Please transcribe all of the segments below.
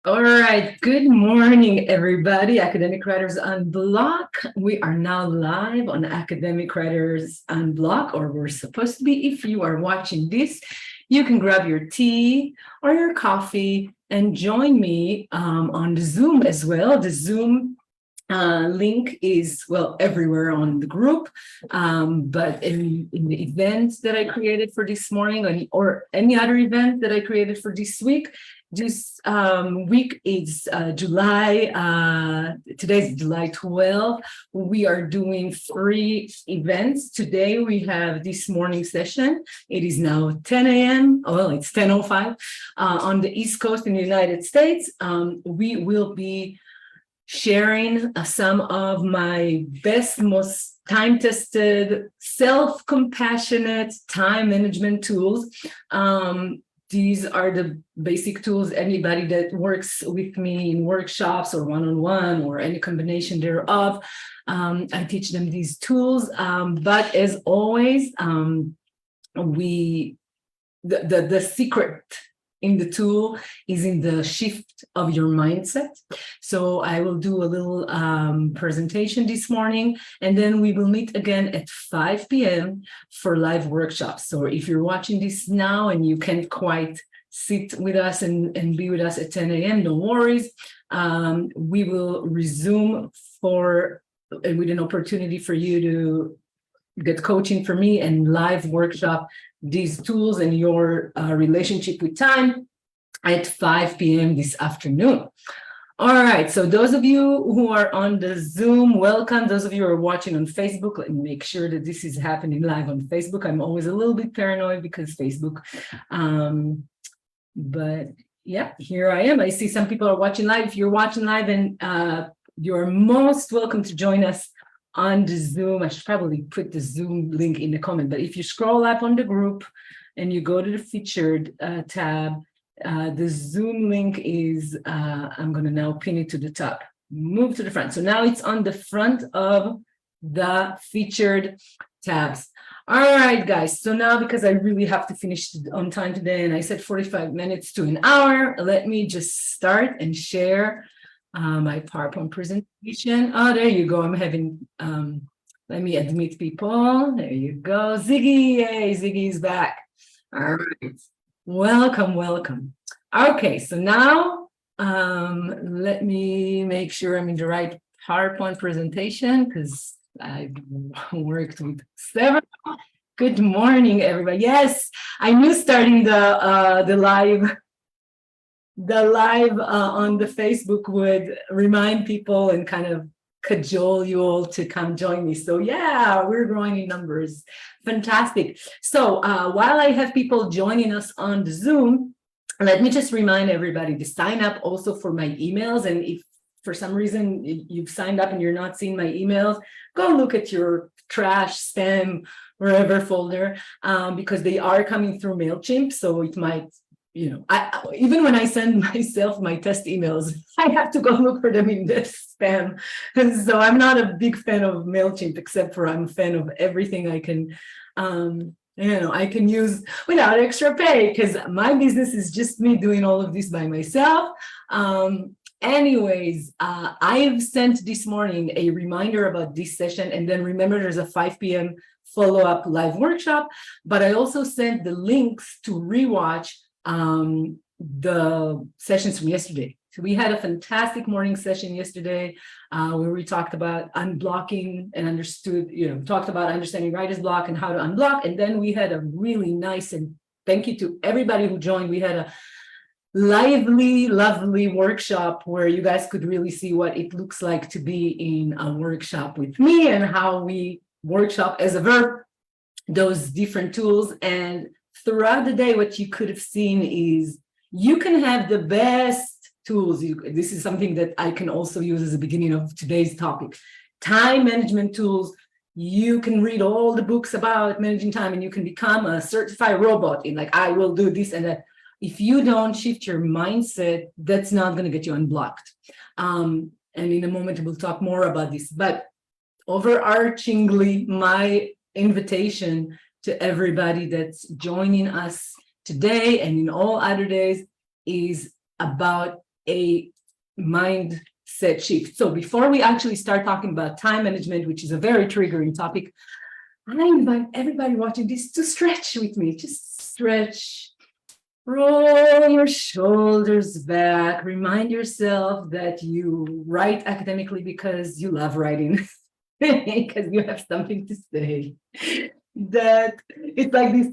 All right. Good morning, everybody. Academic Writers Unblock. We are now live on Academic Writers Unblock, or we're supposed to be. If you are watching this, you can grab your tea or your coffee and join me on the Zoom as well. The Zoom link is, well, everywhere on the group, but in the events that I created for this morning or any other event that I created for this week. This week is today's July 12th. We are doing 3 events. Today we have this morning session. It is now 10 a.m. Well, it's 10:05 on the East Coast in the United States. We will be sharing some of my best, most time-tested, self-compassionate time management tools. These are the basic tools anybody that works with me in workshops or one-on-one or any combination thereof. I teach them these tools, but as always, the secret in the tool is in the shift of your mindset. So I will do a little presentation this morning, and then we will meet again at 5 p.m. for live workshops. So if you're watching this now and you can't quite sit with us and be with us at 10 a.m., no worries. We will resume with an opportunity for you to get coaching from me and live workshop these tools and your relationship with time at 5 p.m. this afternoon. All right, so those of you who are on the Zoom, welcome. Those of you who are watching on Facebook, let me make sure that this is happening live on Facebook. I'm always a little bit paranoid because Facebook, but yeah, here I am. I see some people are watching live. If you're watching live, and you're most welcome to join us on the Zoom. I should probably put the Zoom link in the comment, but if you scroll up on the group and you go to the featured tab, the Zoom link is, I'm going to now pin it to the top, move to the front. So now it's on the front of the featured tabs. All right, guys. So now, because I really have to finish on time today, and I said 45 minutes to an hour, let me just start and share my PowerPoint presentation. Oh, there you go. I'm having, let me admit people. There you go. Ziggy, yay, Ziggy is back. All right. Welcome, welcome. Okay, so now let me make sure I'm in the right PowerPoint presentation because I've worked with several. Good morning, everybody. Yes, I knew starting the live on the Facebook would remind people and kind of cajole you all to come join me. So yeah, we're growing in numbers. Fantastic. So while I have people joining us on the Zoom, let me just remind everybody to sign up also for my emails. And if for some reason you've signed up and you're not seeing my emails, go look at your trash, spam, wherever folder, because they are coming through MailChimp. So it might, even when I send myself my test emails, I have to go look for them in the spam. And so I'm not a big fan of MailChimp, except for I'm a fan of everything I can, I can use without extra pay, because my business is just me doing all of this by myself. Anyways, I've sent this morning a reminder about this session, and then remember there's a 5 p.m. follow-up live workshop, but I also sent the links to rewatch the sessions from yesterday. So we had a fantastic morning session yesterday where we talked about unblocking and talked about understanding writer's block and how to unblock. And then we had a really nice, and thank you to everybody who joined. We had a lively, lovely workshop where you guys could really see what it looks like to be in a workshop with me and how we workshop as a verb, those different tools. And throughout the day, what you could have seen is you can have the best tools. This is something that I can also use as a beginning of today's topic. Time management tools. You can read all the books about managing time and you can become a certified robot in I will do this and that. If you don't shift your mindset, that's not going to get you unblocked. And in a moment, we'll talk more about this. But overarchingly, my invitation to everybody that's joining us today and in all other days is about a mindset shift. So before we actually start talking about time management, which is a very triggering topic, I invite everybody watching this to stretch with me. Just stretch, roll your shoulders back, remind yourself that you write academically because you love writing, because you have something to say. That it's like this,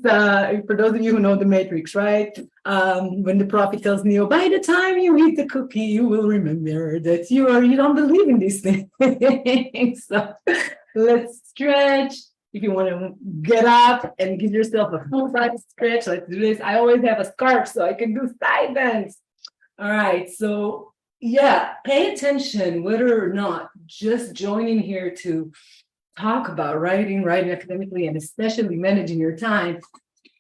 for those of you who know the Matrix, right? When the prophet tells Neo, by the time you eat the cookie, you will remember that you don't believe in these things. So let's stretch. If you want to get up and give yourself a full side stretch, let's do this. I always have a scarf so I can do side bends. All right, so yeah, pay attention whether or not just joining here to talk about writing academically, and especially managing your time.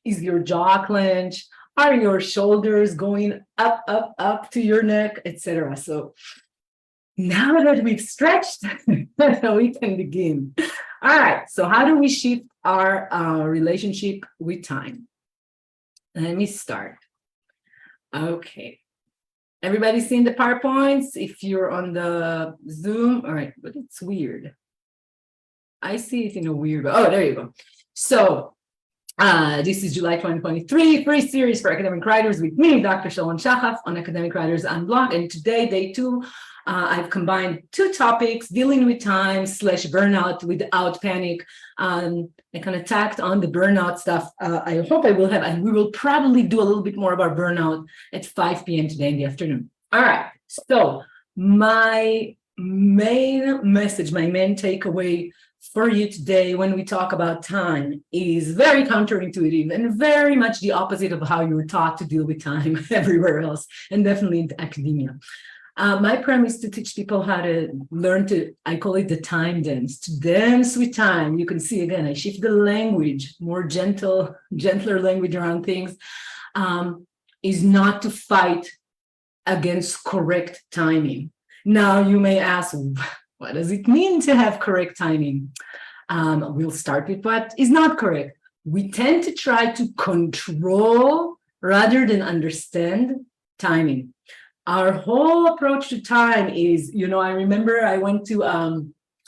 Is your jaw clenched? Are your shoulders going up to your neck, etc.? So now that we've stretched, we can begin. All right, so how do we shift our relationship with time? Let me start. Okay. Everybody seen the PowerPoints? If you're on the Zoom, all right, but it's weird. I see it in a weird way. Oh, there you go. So this is July 2023, free series for academic writers with me, Dr. Shalom Shachaf on Academic Writers Unblocked. And today, day 2, I've combined 2 topics, dealing with time / burnout without panic. I kind of tacked on the burnout stuff. I hope I will have, and we will probably do a little bit more about burnout at 5 p.m. today in the afternoon. All right, so my main message, my main takeaway for you today when we talk about time is very counterintuitive and very much the opposite of how you were taught to deal with time everywhere else, and definitely in academia. My premise is to teach people how to learn to, I call it the time dance, to dance with time. You can see again, I shift the language, more gentler language around things, is not to fight against correct timing. Now you may ask, what does it mean to have correct timing? We'll start with what is not correct. We tend to try to control rather than understand timing. Our whole approach to time is, I remember I went to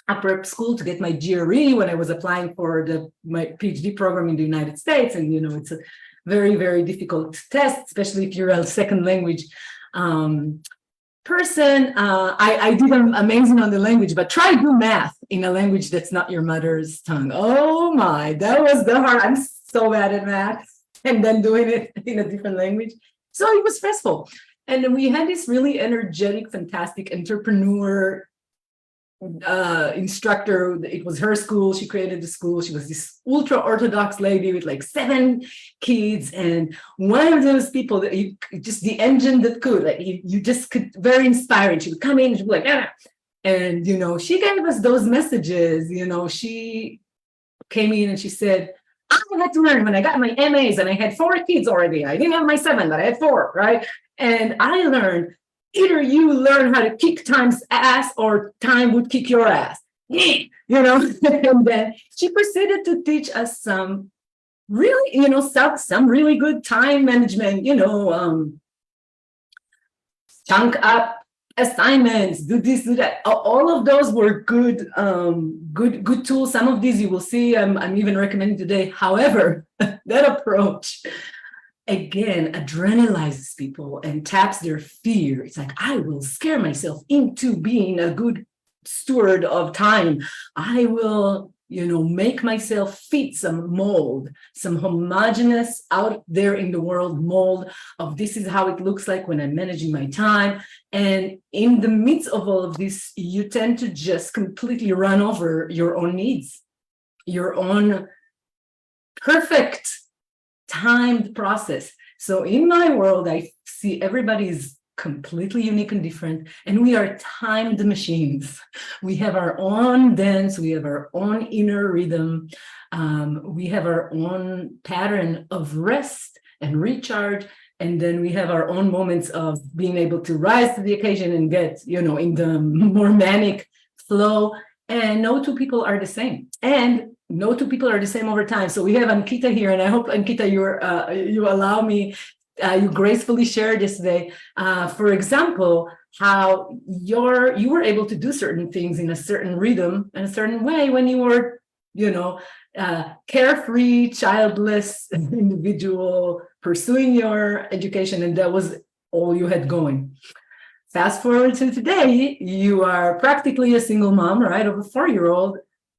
upper school to get my GRE when I was applying for my PhD program in the United States. And, it's a very, very difficult test, especially if you're a second language person. I did amazing on the language, but try to do math in a language that's not your mother's tongue. Oh my, that was the hard. I'm so bad at math, and then doing it in a different language. So it was stressful. And then we had this really energetic, fantastic entrepreneur instructor. It was her school. She created the school. She was this ultra orthodox lady with like 7 kids, and one of those people that just the engine that could, like you just could, very inspiring. She would come in and she'd be like, ah. And she gave us those messages. She came in and she said, I had to learn when I got my MAs and I had 4 kids already. I didn't have my 7, but I had 4, right? And I learned, either you learn how to kick time's ass or time would kick your ass, and then she proceeded to teach us some really, some really good time management, chunk up assignments, do this, do that. All of those were good, good tools. Some of these you will see, I'm even recommending today. However, that approach, again, adrenalizes people and taps their fear. It's like, I will scare myself into being a good steward of time. I will, make myself fit some mold, some homogeneous out there in the world mold of this is how it looks like when I'm managing my time. And in the midst of all of this, you tend to just completely run over your own needs, your own perfect timed process. So in my world, I see everybody's completely unique and different, and we are timed machines. We have our own dance, we have our own inner rhythm, we have our own pattern of rest and recharge, and then we have our own moments of being able to rise to the occasion and get, in the more manic flow. And no 2 people are the same. And no 2 people are the same over time. So we have Ankita here, and I hope, Ankita, you allow me you gracefully shared yesterday, for example, how you were able to do certain things in a certain rhythm and a certain way when you were, carefree, childless individual pursuing your education, and that was all you had going. Fast forward to today, you are practically a single mom, right, of a 4-year-old.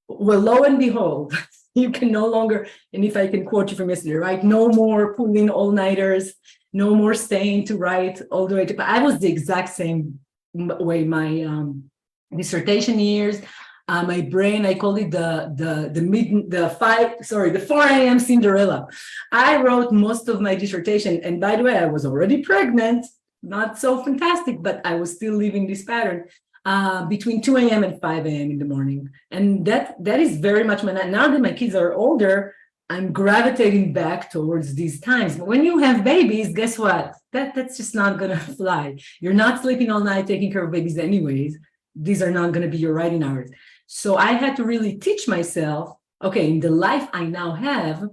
Well, lo and behold, you can no longer, and if I can quote you from yesterday, right, no more pulling all-nighters, no more staying to write all the way to, I was the exact same way. My dissertation years, my brain, I called it the 4 a.m. Cinderella. I wrote most of my dissertation, and by the way, I was already pregnant, not so fantastic, but I was still living this pattern between 2 a.m. and 5 a.m. in the morning. And that is very much now that my kids are older, I'm gravitating back towards these times. But when you have babies, guess what? That's just not gonna fly. You're not sleeping all night taking care of babies anyways. These are not gonna be your writing hours. So I had to really teach myself, okay, in the life I now have,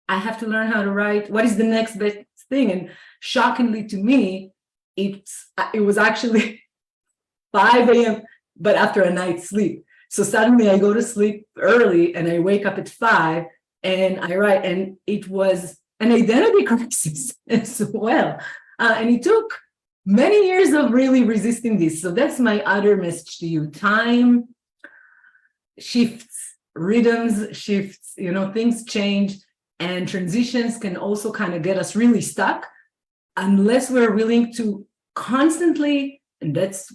I have to learn how to write. What is the next best thing? And shockingly to me, it was actually 5 a.m., but after a night's sleep. So suddenly I go to sleep early and I wake up at 5 and I write. And it was an identity crisis as well. And it took many years of really resisting this. So that's my other message to you. Time shifts, rhythms shifts, things change, and transitions can also kind of get us really stuck unless we're willing to constantly, and that's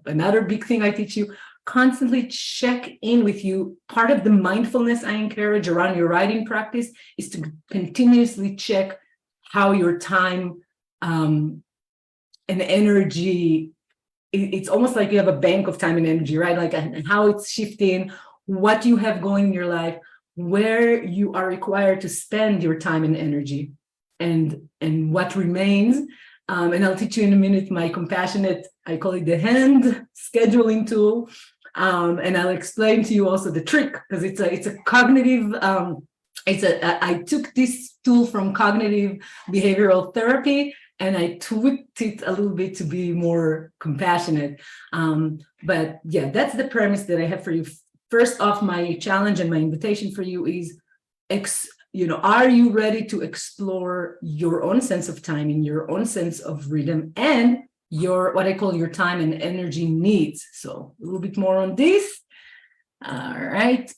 another big thing I teach you, constantly check in with you. Part of the mindfulness I encourage around your writing practice is to continuously check how your time and energy, it's almost like you have a bank of time and energy, right? Like, and how it's shifting, what you have going in your life, where you are required to spend your time and energy, and what remains. And I'll teach you in a minute my compassionate, I call it the hand scheduling tool. And I'll explain to you also the trick, because it's a cognitive, I took this tool from cognitive behavioral therapy and I tweaked it a little bit to be more compassionate. But yeah, that's the premise that I have for you. First off, my challenge and my invitation for you is, are you ready to explore your own sense of timing, your own sense of rhythm, and your, what I call your time and energy needs? So a little bit more on this. All right.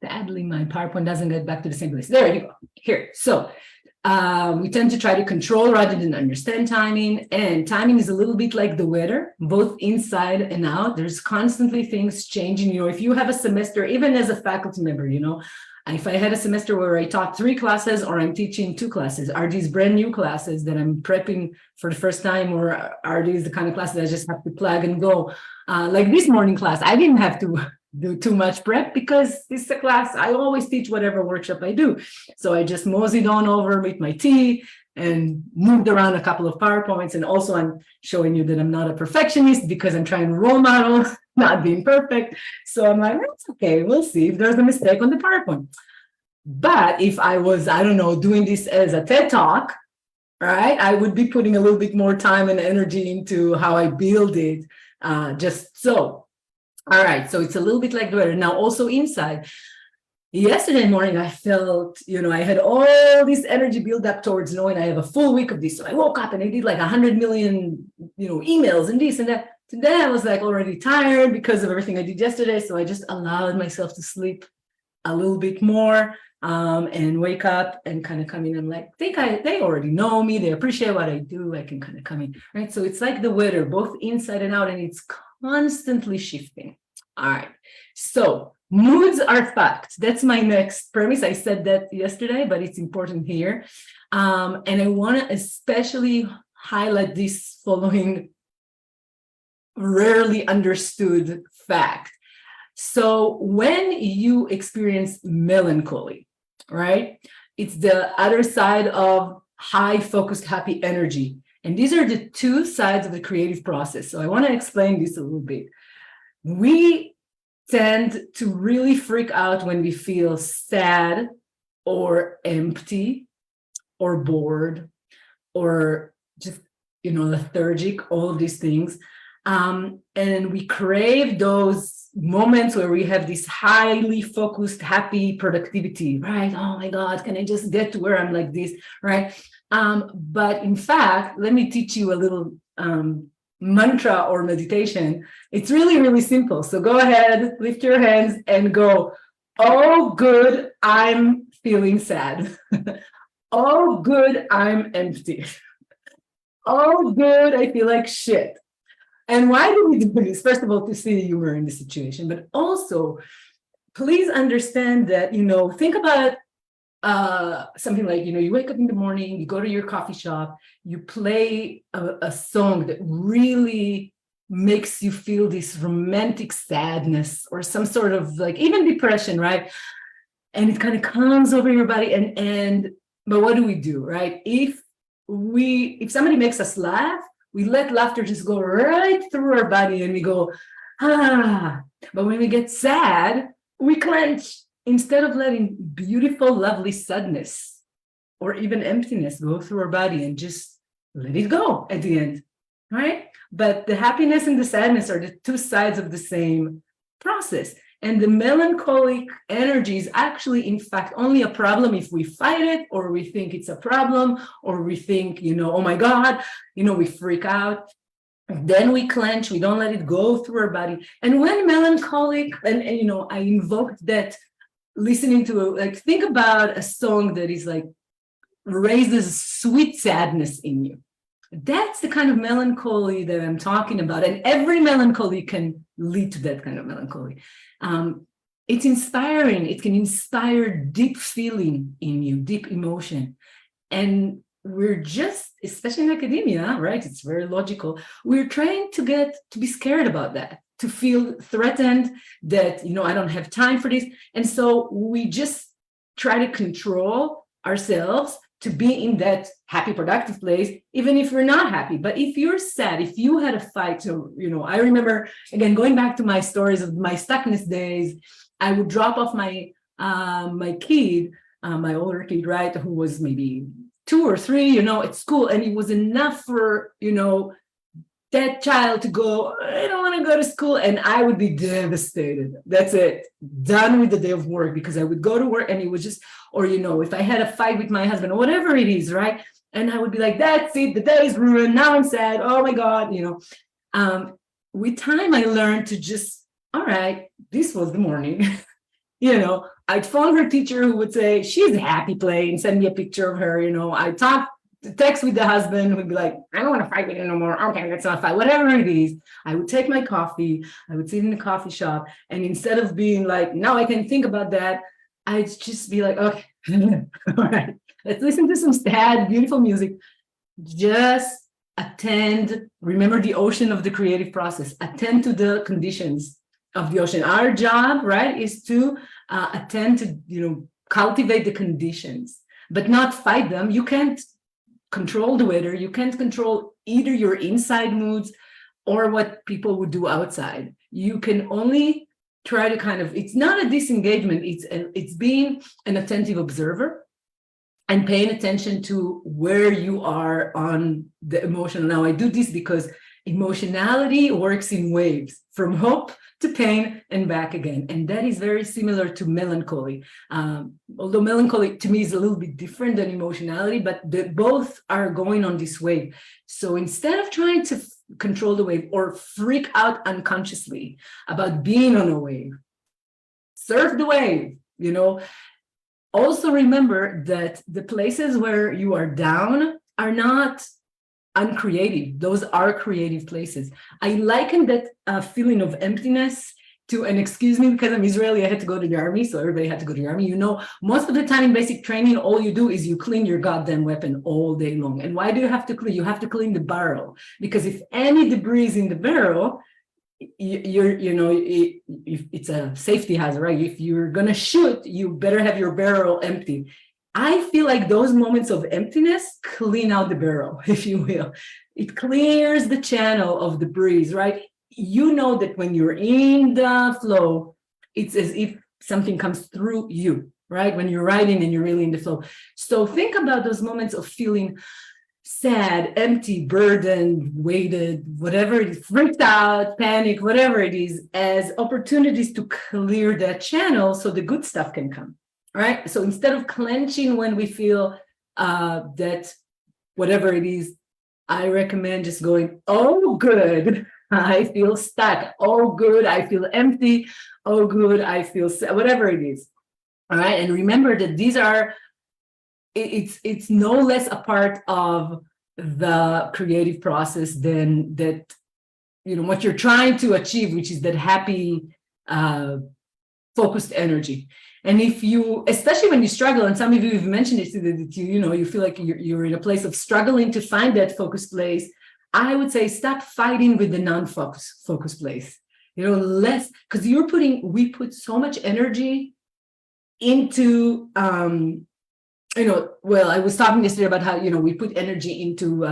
Sadly, my PowerPoint doesn't get back to the same place. There you go. Here. So we tend to try to control rather than understand timing. And timing is a little bit like the weather, both inside and out. There's constantly things changing. If you have a semester, even as a faculty member, if I had a semester where I taught 3 classes or I'm teaching 2 classes, are these brand new classes that I'm prepping for the first time, or are these the kind of classes I just have to plug and go? Like this morning class, I didn't have to do too much prep because this is a class I always teach whatever workshop I do. So I just moseyed on over with my tea and moved around a couple of PowerPoints. And also I'm showing you that I'm not a perfectionist because I'm trying to role model not being perfect. So I'm like, that's okay. We'll see if there's a mistake on the PowerPoint. But if I was, doing this as a TED Talk, right, I would be putting a little bit more time and energy into how I build it, just so. All right, so it's a little bit like the weather. Now, also inside, yesterday morning, I felt, I had all this energy build up towards knowing I have a full week of this. So I woke up and I did like 100 million, emails and this and that. Today, I was like already tired because of everything I did yesterday. So I just allowed myself to sleep a little bit more and wake up and kind of come in. I'm like, they already know me. They appreciate what I do. I can kind of come in, right? So it's like the weather, both inside and out, and it's constantly shifting. All right. So moods are fact. That's my next premise. I said that yesterday, but it's important here. And I want to especially highlight this following rarely understood fact. So when you experience melancholy, right, it's the other side of high focused, happy energy. And these are the 2 sides of the creative process. So I want to explain this a little bit. We tend to really freak out when we feel sad or empty or bored or just, lethargic, all of these things. And we crave those moments where we have this highly focused, happy productivity, right? Oh my God, can I just get to where I'm like this, right? But in fact, let me teach you a little mantra or meditation. It's really, really simple. So go ahead, lift your hands and go, oh, good, I'm feeling sad. Oh, good, I'm empty. Oh, good, I feel like shit. And why do we do this? First of all, to see the humor in the situation, but also, please understand that, think about something like, you wake up in the morning, you go to your coffee shop, you play a song that really makes you feel this romantic sadness or some sort of like even depression, right? And it kind of comes over your body. But what do, right? If somebody makes us laugh, we let laughter just go right through our body and we go, ah. But when we get sad, we clench instead of letting beautiful, lovely sadness or even emptiness go through our body and just let it go at the end, right? But the happiness and the sadness are the two sides of the same process. And the melancholic energy is actually, in fact, only a problem if we fight it, or we think it's a problem, or we think, oh my God, we freak out. Then we clench, we don't let it go through our body. And when melancholic, and I invoked that listening to, think about a song that is like raises sweet sadness in you. That's the kind of melancholy that I'm talking about. And every melancholy can lead to that kind of melancholy. It's inspiring. It can inspire deep feeling in you, deep emotion. And we're just, especially in academia, right? It's very logical. We're trying to be scared about that, to feel threatened that, I don't have time for this. And so we just try to control ourselves to be in that happy, productive place, even if we're not happy. But if you're sad, if you had a fight, so, I remember, again, going back to my stories of my stuckness days, I would drop off my kid, my older kid, right, who was maybe 2 or 3, at school. And it was enough for, that child to go, I don't want to go to school. And I would be devastated. That's it. Done with the day of work, because I would go to work and it was just, or, if I had a fight with my husband or whatever it is, right? And I would be like, that's it. The day is ruined. Now I'm sad. Oh my God. With time, I learned to just, all right, this was the morning. I'd phone her teacher who would say, she's happy playing, send me a picture of her. I'd text with the husband who would be like, I don't want to fight with you no more. Okay, let's not fight. Whatever it is, I would take my coffee. I would sit in the coffee shop. And instead of being like, now I can think about that, I'd just be like, okay, all right, let's listen to some sad, beautiful music. Just attend, remember the ocean of the creative process, attend to the conditions of the ocean. Our job, right, is to attend to, cultivate the conditions, but not fight them. You can't control the weather. You can't control either your inside moods or what people would do outside. You can only try to it's not a disengagement. It's being an attentive observer and paying attention to where you are on the emotion. Now, I do this because emotionality works in waves, from hope to pain and back again. And that is very similar to melancholy. Although melancholy to me is a little bit different than emotionality, but both are going on this wave. So instead of trying to control the wave or freak out unconsciously about being on a wave, surf the wave, Also remember that the places where you are down are not uncreative. Those are creative places. I liken that feeling of emptiness to, and excuse me, because I'm Israeli, I had to go to the army, so everybody had to go to the army. Most of the time in basic training, all you do is you clean your goddamn weapon all day long. And why do you have to clean? You have to clean the barrel, because if any debris is in the barrel, it's a safety hazard, right? If you're gonna shoot, you better have your barrel empty. I feel like those moments of emptiness clean out the barrel, if you will. It clears the channel of the breeze, right? You know that when you're in the flow, it's as if something comes through you. right? When you're writing and you're really in the flow. So think about those moments of feeling sad, empty, burdened, weighted, whatever it is, freaked out, panic, whatever it is, as opportunities to clear that channel so the good stuff can come, right? So instead of clenching when we feel that whatever it is, I recommend just going, oh, good, I feel stuck. Oh, good, I feel empty. Oh, good, I feel sad, whatever it is. All right. And remember that these are, it's no less a part of the creative process than that, what you're trying to achieve, which is that happy, focused energy. And if you, especially when you struggle, and some of you have mentioned it, that you feel like you're in a place of struggling to find that focused place, I would say stop fighting with the non-focused place. Less, because we put so much energy into, well, I was talking yesterday about how, we put energy into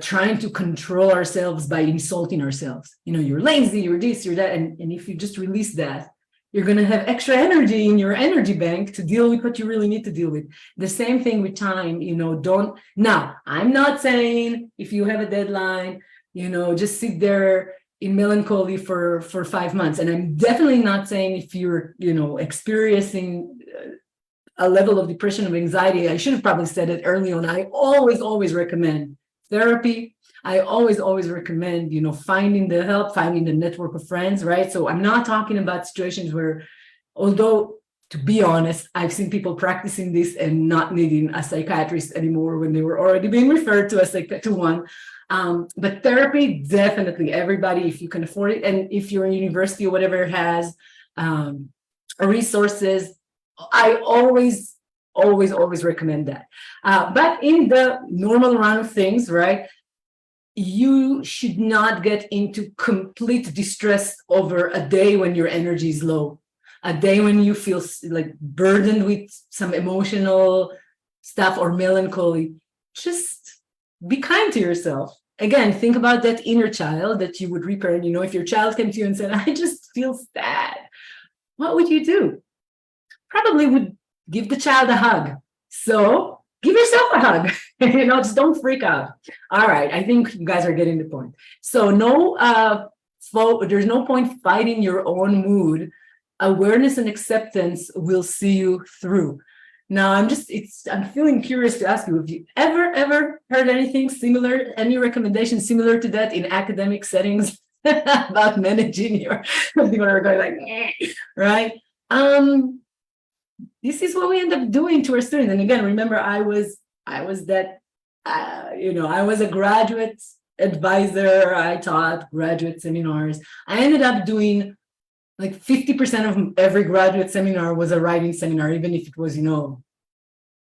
trying to control ourselves by insulting ourselves. You're lazy, you're this, you're that. And if you just release that, you're going to have extra energy in your energy bank to deal with what you really need to deal with. The same thing with time, now, I'm not saying if you have a deadline, just sit there in melancholy for 5 months. And I'm definitely not saying if you're, experiencing a level of depression or anxiety, I should have probably said it early on. I always recommend therapy. I always recommend, finding the help, finding the network of friends, right? So I'm not talking about situations where, although to be honest, I've seen people practicing this and not needing a psychiatrist anymore when they were already being referred to one. But therapy, definitely, everybody, if you can afford it, and if you're in university or whatever has resources, I always recommend that. But in the normal run of things, right, you should not get into complete distress over a day when your energy is low, a day when you feel like burdened with some emotional stuff or melancholy. Just be kind to yourself. Again, think about that inner child that you would reparent. If your child came to you and said, I just feel sad, what would you do? Probably would give the child a hug. So give yourself a hug. Just don't freak out. All right, I think you guys are getting the point. So there's no point fighting your own mood. Awareness and acceptance will see you through. Now, I'm feeling curious to ask you, have you ever heard anything similar, any recommendations similar to that in academic settings about managing your, going like, right? This is what we end up doing to our students. And again, remember, I was that, I was a graduate advisor. I taught graduate seminars. I ended up doing like 50% of every graduate seminar was a writing seminar, even if it was,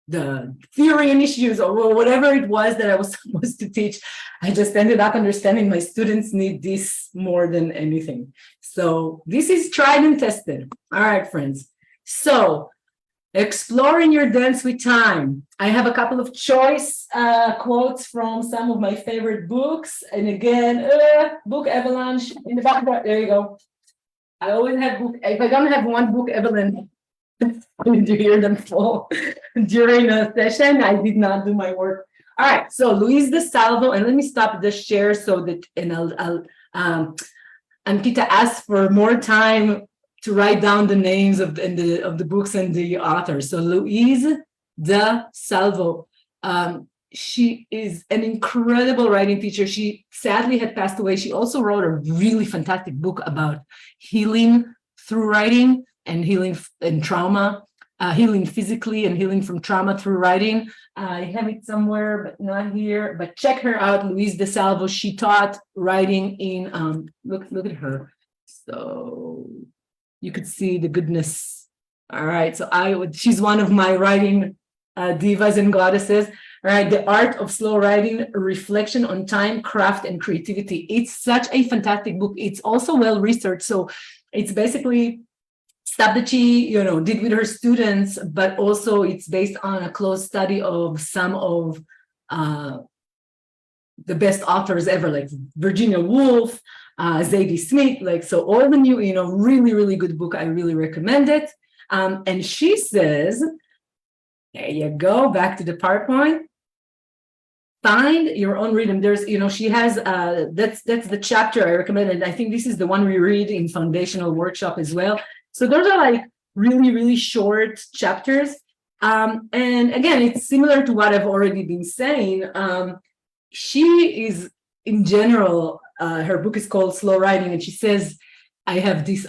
the theory and issues or whatever it was that I was supposed to teach. I just ended up understanding my students need this more than anything. So this is tried and tested. All right, friends. So exploring your dance with time. I have a couple of choice quotes from some of my favorite books. And again, book avalanche in the background. There you go. I always have book. If I don't have one book avalanche, to hear them fall during a session, I did not do my work. All right. So Luis de Salvo, and let me stop the share so that, and I'll Ankita asked for more time to write down the names of the books and the authors. So Louise de Salvo, she is an incredible writing teacher. She sadly had passed away. She also wrote a really fantastic book about healing through writing and healing and trauma, healing physically and healing from trauma through writing. I have it somewhere, but not here. But check her out, Louise de Salvo. She taught writing in, look at her. So you could see the goodness. All right. So she's one of my writing divas and goddesses. All right. The Art of Slow Writing, a Reflection on Time, Craft, and Creativity. It's such a fantastic book. It's also well researched. So it's basically stuff that she, did with her students, but also it's based on a close study of some of the best authors ever, like Virginia Woolf, Zadie Smith, so all the new, really, really good book. I really recommend it. And she says, there you go, back to the PowerPoint. Find your own rhythm. There's, she has, that's the chapter I recommend. And I think this is the one we read in foundational workshop as well. So those are like really, really short chapters. And again, it's similar to what I've already been saying. She is, in general, her book is called Slow Writing, and she says, I have this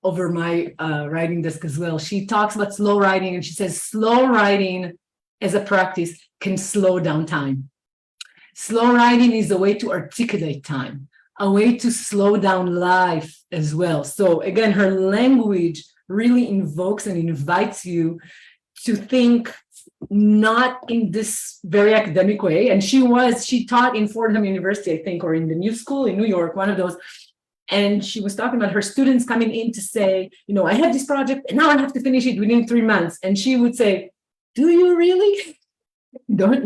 over my writing desk as well. She talks about slow writing, and she says slow writing as a practice can slow down time. Slow writing is a way to articulate time, a way to slow down life as well. So again, her language really invokes and invites you to think not in this very academic way. And she taught in Fordham University, I think, or in the New School in New York, one of those. And she was talking about her students coming in to say, I have this project and now I have to finish it within 3 months. And she would say, do you really? Don't,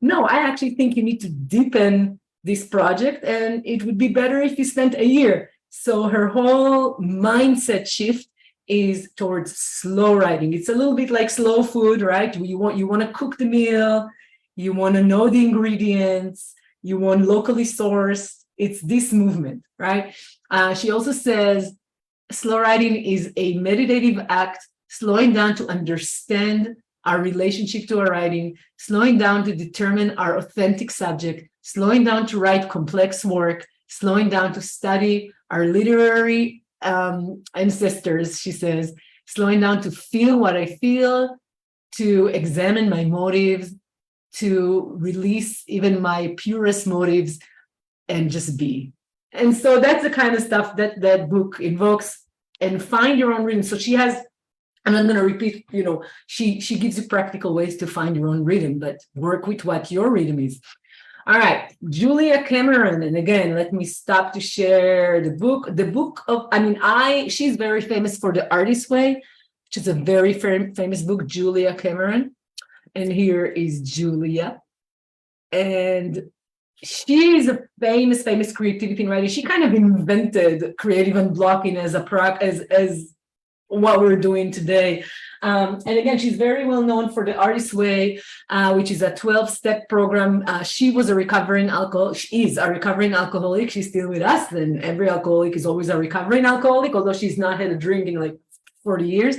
no, I actually think you need to deepen this project, and it would be better if you spent a year. So her whole mindset shift is towards slow writing. It's a little bit like slow food, right? You want to cook the meal, you want to know the ingredients, you want locally sourced. It's this movement, right? She also says slow writing is a meditative act, slowing down to understand our relationship to our writing, slowing down to determine our authentic subject, slowing down to write complex work, slowing down to study our literary ancestors, she says, slowing down to feel what I feel, to examine my motives, to release even my purest motives, and just be. And so that's the kind of stuff that that book invokes. And find your own rhythm. So she has, and I'm going to repeat, she gives you practical ways to find your own rhythm, but work with what your rhythm is. All right, Julia Cameron. And again, let me stop to share the book. The book of, she's very famous for The Artist's Way, which is a very famous book, Julia Cameron. And here is Julia. And she is a famous creativity writer. She kind of invented creative unblocking as what we're doing today. And again, she's very well known for The Artist's Way, which is a 12-step program. She is a recovering alcoholic. She's still with us. And every alcoholic is always a recovering alcoholic, although she's not had a drink in like 40 years.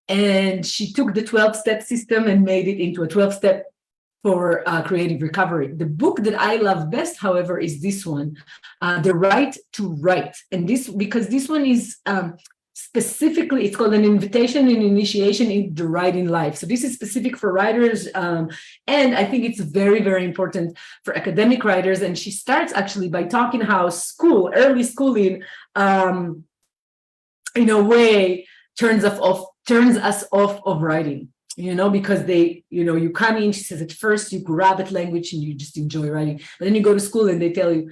And she took the 12-step system and made it into a 12-step for creative recovery. The book that I love best, however, is this one, The Right to Write. And because this one is specifically, it's called An Invitation and Initiation into the Writing Life. So this is specific for writers. And I think it's very, very important for academic writers. And she starts actually by talking how early schooling, in a way, turns us off of writing. Because you come in, she says, at first you grab at language and you just enjoy writing. But then you go to school and they tell you,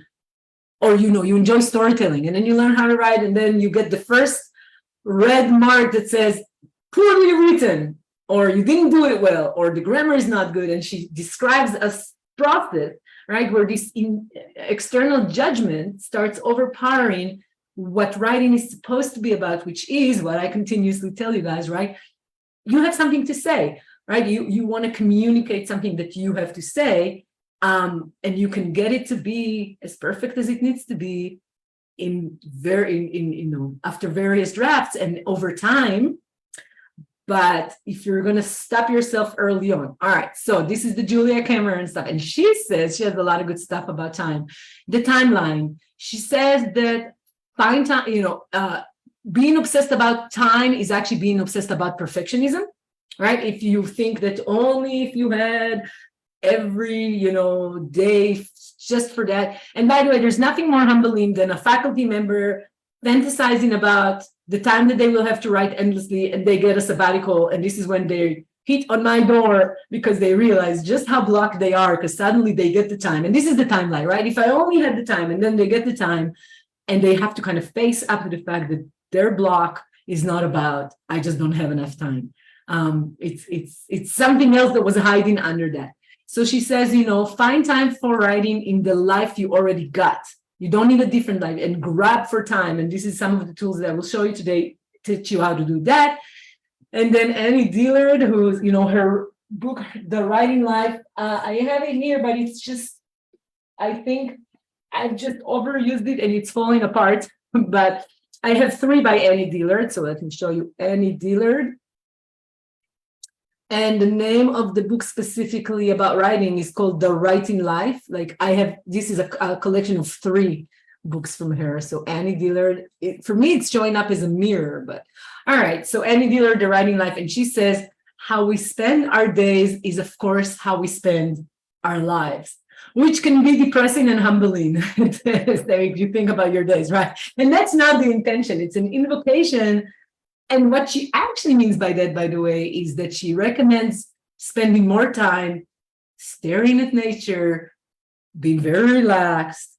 or, you enjoy storytelling, and then you learn how to write, and then you get the first red mark that says poorly written, or you didn't do it well, or the grammar is not good. And she describes a process, right, where this external judgment starts overpowering what writing is supposed to be about, which is what I continuously tell you guys, right? You have something to say, right? You want to communicate something that you have to say, and you can get it to be as perfect as it needs to be after various drafts and over time. But if you're going to stop yourself early on, all right. So this is the Julia Cameron stuff, and she says she has a lot of good stuff about time. The timeline. She says that find time. Being obsessed about time is actually being obsessed about perfectionism, right? If you think that only if you had every, day just for that. And by the way, there's nothing more humbling than a faculty member fantasizing about the time that they will have to write endlessly, and they get a sabbatical. And this is when they hit on my door because they realize just how blocked they are, because suddenly they get the time. And this is the timeline, right? If I only had the time, and then they get the time, and they have to kind of face up to the fact that their block is not about, I just don't have enough time. It's something else that was hiding under that. So she says, find time for writing in the life you already got. You don't need a different life, and grab for time. And this is some of the tools that I will show you today teach you how to do that. And then Annie Dillard, who's, her book, The Writing Life. I have it here, but it's just, I think I've just overused it and it's falling apart. But I have 3 by Annie Dillard, so I can show you Annie Dillard. And the name of the book specifically about writing is called The Writing Life. This is a collection of 3 books from her. So Annie Dillard, for me, it's showing up as a mirror, but all right. So Annie Dillard, The Writing Life. And she says, how we spend our days is, of course, how we spend our lives, which can be depressing and humbling if you think about your days, right? And that's not the intention. It's an invocation. And what she actually means by that, by the way, is that she recommends spending more time staring at nature, being very relaxed,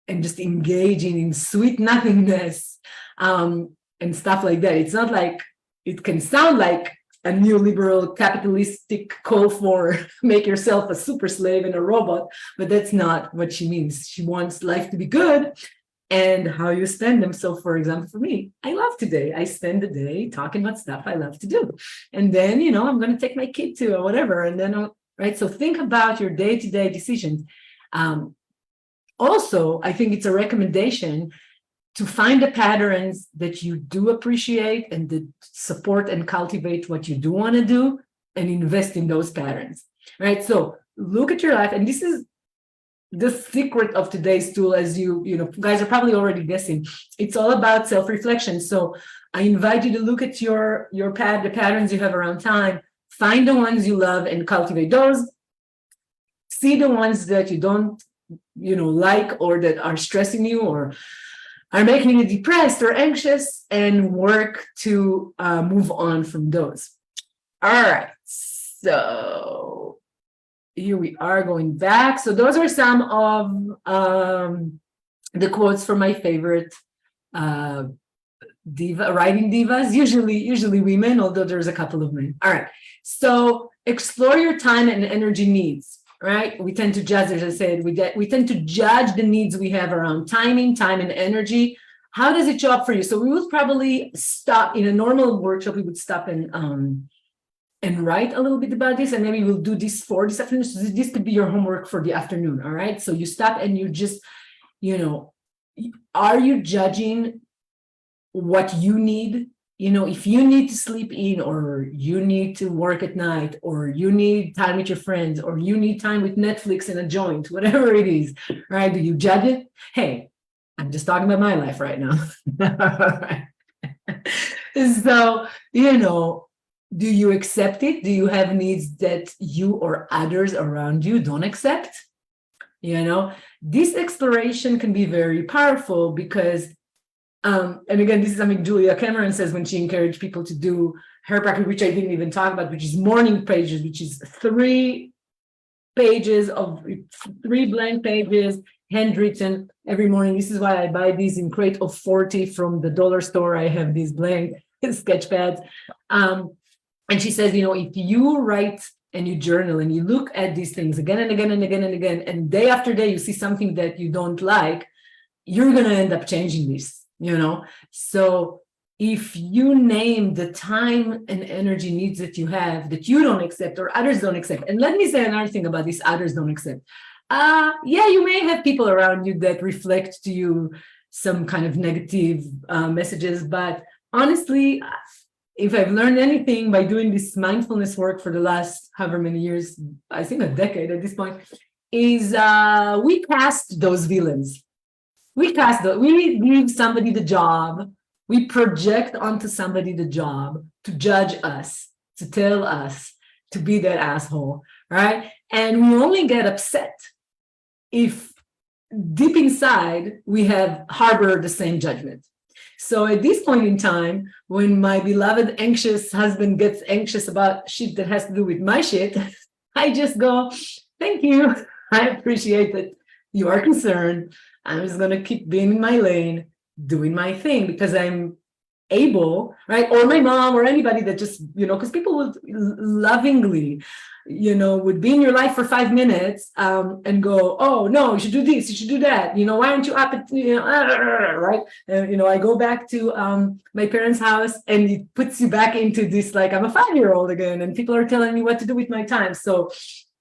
and just engaging in sweet nothingness and stuff like that. It's not like, it can sound like a neoliberal capitalistic call for make yourself a super slave and a robot, but that's not what she means. She wants life to be good and how you spend them. So for example, for me, I love today. I spend the day talking about stuff I love to do. And then, I'm going to take my kid to or whatever. And then, right. So think about your day-to-day decisions. Also, I think it's a recommendation to find the patterns that you do appreciate and that support and cultivate what you do want to do and invest in those patterns, right? So look at your life. And this is the secret of today's tool, as you guys are probably already guessing. It's all about self-reflection. So I invite you to look at the patterns you have around time, find the ones you love and cultivate those, see the ones that you don't like or that are stressing you or are making you depressed or anxious, and work to move on from those. All right, so here we are going back. So those are some of the quotes from my favorite writing divas, usually women, although there's a couple of men. All right, so explore your time and energy needs. Right? We tend to judge, as I said, we tend to judge the needs we have around time and energy. How does it show up for you? So we would probably stop in a normal workshop. We would stop and write a little bit about this, and maybe we'll do this for this afternoon. So this could be your homework for the afternoon. All right. So you stop and you just, are you judging what you need? If you need to sleep in, or you need to work at night, or you need time with your friends, or you need time with Netflix and a joint, whatever it is, right? Do you judge it? Hey, I'm just talking about my life right now. So, do you accept it? Do you have needs that you or others around you don't accept? This exploration can be very powerful because and again, this is something Julia Cameron says when she encouraged people to do her practice, which I didn't even talk about, which is morning pages, which is 3 blank pages, handwritten every morning. This is why I buy these in crate of 40 from the dollar store. I have these blank sketch pads. And she says, if you write and you journal and you look at these things again and again and again and again, and day after day, you see something that you don't like, you're going to end up changing this. So if you name the time and energy needs that you have that you don't accept or others don't accept, and let me say another thing about this, others don't accept. You may have people around you that reflect to you some kind of negative messages, but honestly, if I've learned anything by doing this mindfulness work for the last however many years, I think a decade at this point, is we cast those villains. We give somebody the job, we project onto somebody the job to judge us, to tell us to be that asshole, right? And we only get upset if deep inside we have harbored the same judgment. So at this point in time, when my beloved anxious husband gets anxious about shit that has to do with my shit, I just go, thank you. I appreciate that you are concerned. I'm just going to keep being in my lane, doing my thing, because I'm able, right? Or my mom or anybody that just, because people would lovingly, would be in your life for 5 minutes and go, oh, no, you should do this, you should do that. Why aren't you up at, right? I go back to my parents' house and it puts you back into this, like, I'm a 5-year-old again and people are telling me what to do with my time. So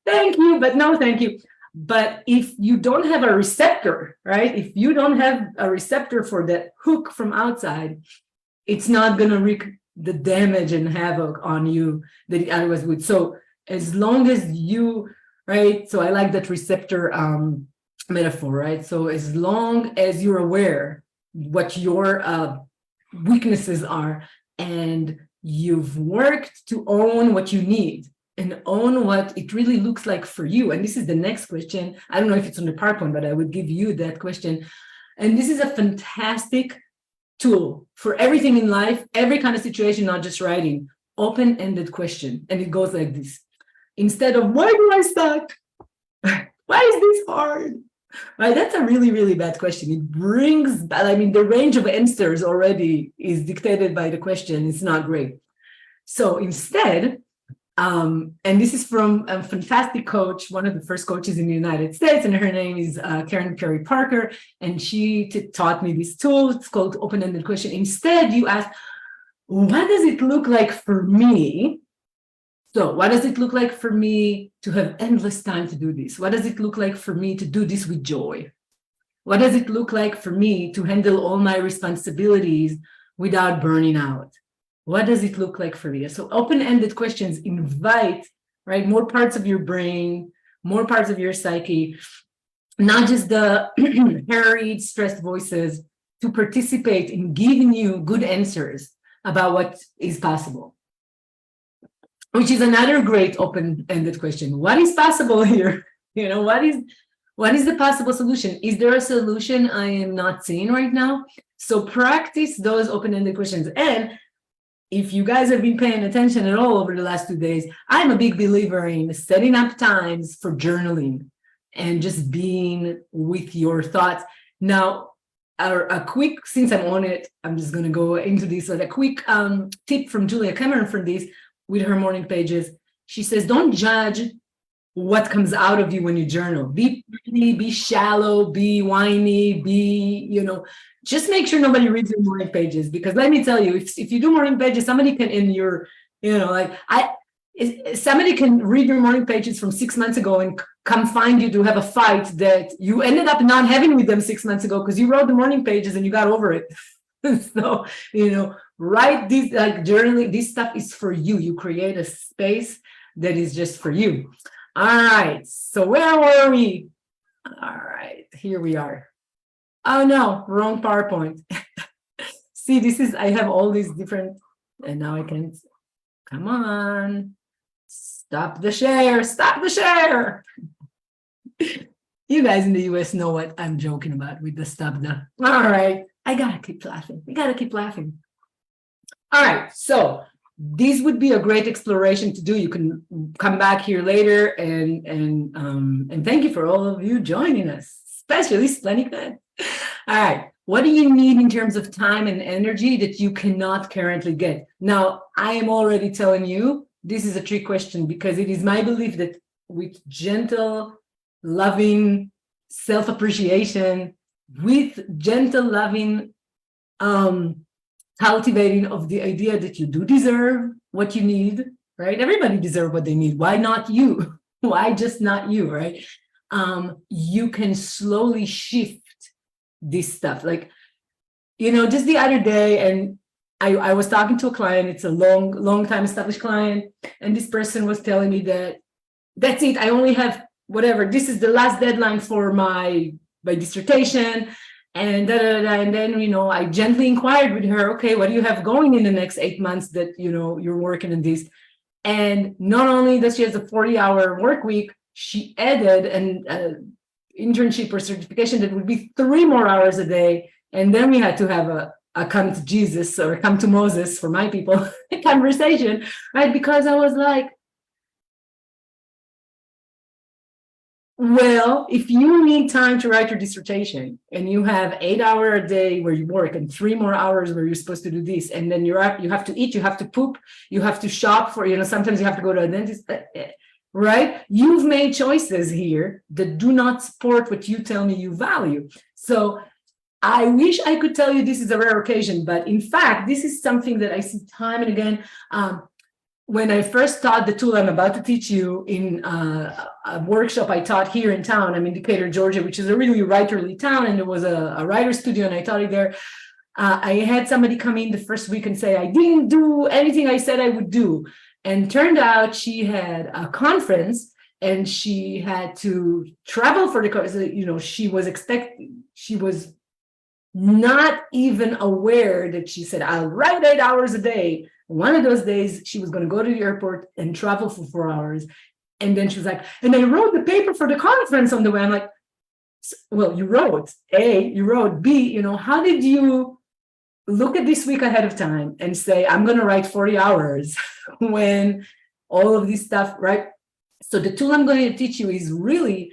thank you, but no, thank you. But if you don't have a receptor, right? If you don't have a receptor for that hook from outside, it's not going to wreak the damage and havoc on you that it otherwise would. So as long as you, right? So I like that receptor metaphor, right? So as long as you're aware what your weaknesses are and you've worked to own what you need and own what it really looks like for you. And this is the next question. I don't know if it's on the PowerPoint, but I would give you that question. And this is a fantastic tool for everything in life, every kind of situation, not just writing. Open-ended question. And it goes like this. Instead of, why do I suck? Why is this hard? Right? That's a really, really bad question. It brings, the range of answers already is dictated by the question. It's not great. So instead, and this is from a fantastic coach, one of the first coaches in the United States, and her name is Karen Carey Parker, and she taught me this tool. It's called open-ended question. Instead, you ask, what does it look like for me? So what does it look like for me to have endless time to do this? What does it look like for me to do this with joy? What does it look like for me to handle all my responsibilities without burning out? What does it look like for you? So open-ended questions invite, right, more parts of your brain, more parts of your psyche, not just the harried, stressed voices, to participate in giving you good answers about what is possible. Which is another great open-ended question. What is possible here? What is the possible solution? Is there a solution I am not seeing right now? So practice those open-ended questions. And if you guys have been paying attention at all over the last 2 days, I'm a big believer in setting up times for journaling and just being with your thoughts. Now, a quick, since I'm on it, I'm just going to go into this. So a quick tip from Julia Cameron for this with her morning pages. She says, don't judge what comes out of you when you journal. Be pretty, be shallow, be whiny, just make sure nobody reads your morning pages, because let me tell you, if you do morning pages, somebody can somebody can read your morning pages from 6 months ago and come find you to have a fight that you ended up not having with them 6 months ago because you wrote the morning pages and you got over it. So, write this, like journaling, this stuff is for you. You create a space that is just for you. All right. So where were we? All right, here we are. Oh no, wrong PowerPoint. See, I have all these different, and now I can't, come on. Stop the share. You guys in the US know what I'm joking about with the stop the. All right, I gotta keep laughing. We gotta keep laughing. All right, so this would be a great exploration to do. You can come back here later and thank you for all of you joining us, especially Splenic. All right, what do you need in terms of time and energy that you cannot currently get? Now, I am already telling you, this is a trick question, because it is my belief that with gentle, loving self-appreciation, with gentle, loving cultivating of the idea that you do deserve what you need, right? Everybody deserves what they need. Why not you? Why just not you, right? You can slowly shift this stuff. Like, just the other day, and I was talking to a client, it's a long time established client, and this person was telling me that's it, I only have whatever, this is the last deadline for my dissertation, and and then I gently inquired with her, okay, what do you have going in the next 8 months that you're working in this? And not only does she has a 40-hour work week, she added an internship or certification that would be 3 more hours a day. And then we had to have a come to Jesus or come to Moses for my people conversation, right? Because I was like, Well, if you need time to write your dissertation and you have 8 hours a day where you work and 3 more hours where you're supposed to do this, and then you have to eat, you have to poop, you have to shop for, sometimes you have to go to a dentist, right? You've made choices here that do not support what you tell me you value. So I wish I could tell you this is a rare occasion, but in fact, this is something that I see time and again. When I first taught the tool I'm about to teach you in a workshop I taught here in town, I'm in Decatur, Georgia, which is a really writerly town, and there was a writer studio, and I taught it there. I had somebody come in the first week and say, I didn't do anything I said I would do. And turned out she had a conference and she had to travel for the conference. She was not even aware that she said, I'll write 8 hours a day. One of those days, she was going to go to the airport and travel for 4 hours. And then she was like, and I wrote the paper for the conference on the way. I'm like, well, you wrote A, you wrote B, how did you look at this week ahead of time and say, I'm going to write 40 hours when all of this stuff, right? So the tool I'm going to teach you is really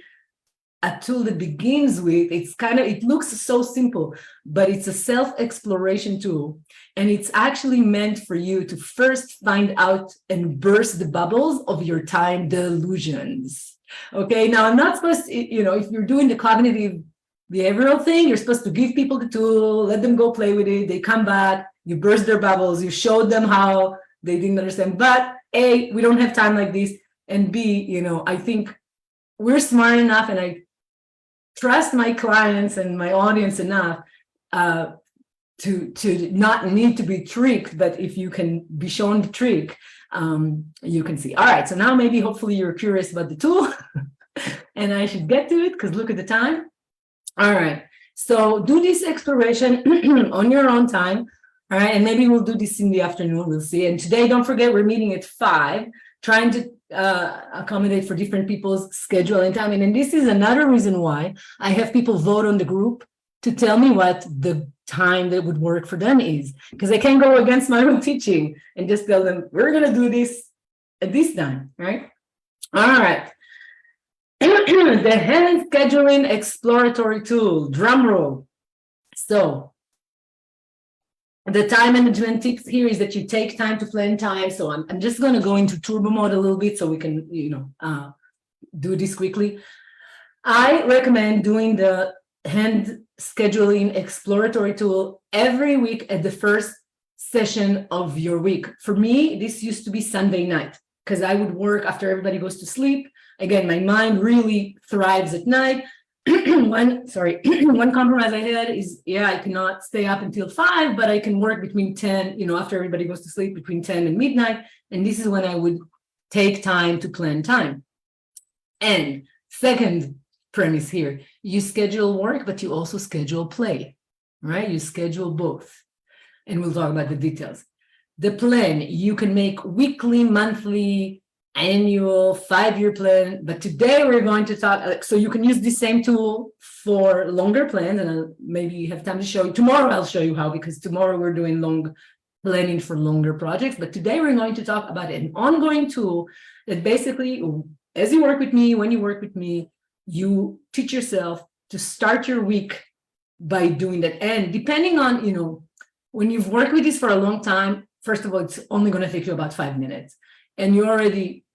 a tool that begins with, it looks so simple, but it's a self-exploration tool. And it's actually meant for you to first find out and burst the bubbles of your time delusions. Okay, now I'm not supposed to, if you're doing the cognitive behavioral thing, you're supposed to give people the tool, let them go play with it, they come back, you burst their bubbles, you showed them how they didn't understand. But A, we don't have time like this. And B, I think we're smart enough, and I trust my clients and my audience enough to not need to be tricked, but if you can be shown the trick, you can see. All right, so now maybe hopefully you're curious about the tool and I should get to it because look at the time. All right, so do this exploration on your own time. All right, and maybe we'll do this in the afternoon, we'll see. And today, don't forget, we're meeting at 5, trying to accommodate for different people's schedule and time. And this is another reason why I have people vote on the group to tell me what the time that would work for them is, because I can't go against my own teaching and just tell them we're going to do this at this time, right? All right. The hand scheduling exploratory tool, drum roll. So the time management tips here is that you take time to plan time. So I'm just going to go into turbo mode a little bit so we can, do this quickly. I recommend doing the hand scheduling exploratory tool every week at the first session of your week. For me, this used to be Sunday night because I would work after everybody goes to sleep. Again, my mind really thrives at night. One compromise I had is, I cannot stay up until 5, but I can work between 10, after everybody goes to sleep, between 10 and midnight. And this is when I would take time to plan time. And second premise here, you schedule work, but you also schedule play, right? You schedule both. And we'll talk about the details. The plan, you can make weekly, monthly, annual, 5-year plan, but today we're going to talk, so you can use the same tool for longer plans, and I'll maybe have time to show you. Tomorrow I'll show you how, because tomorrow we're doing long planning for longer projects, but today we're going to talk about an ongoing tool that basically, as you work with me, when you work with me, you teach yourself to start your week by doing that. And depending on, when you've worked with this for a long time, first of all, it's only going to take you about 5 minutes, and you already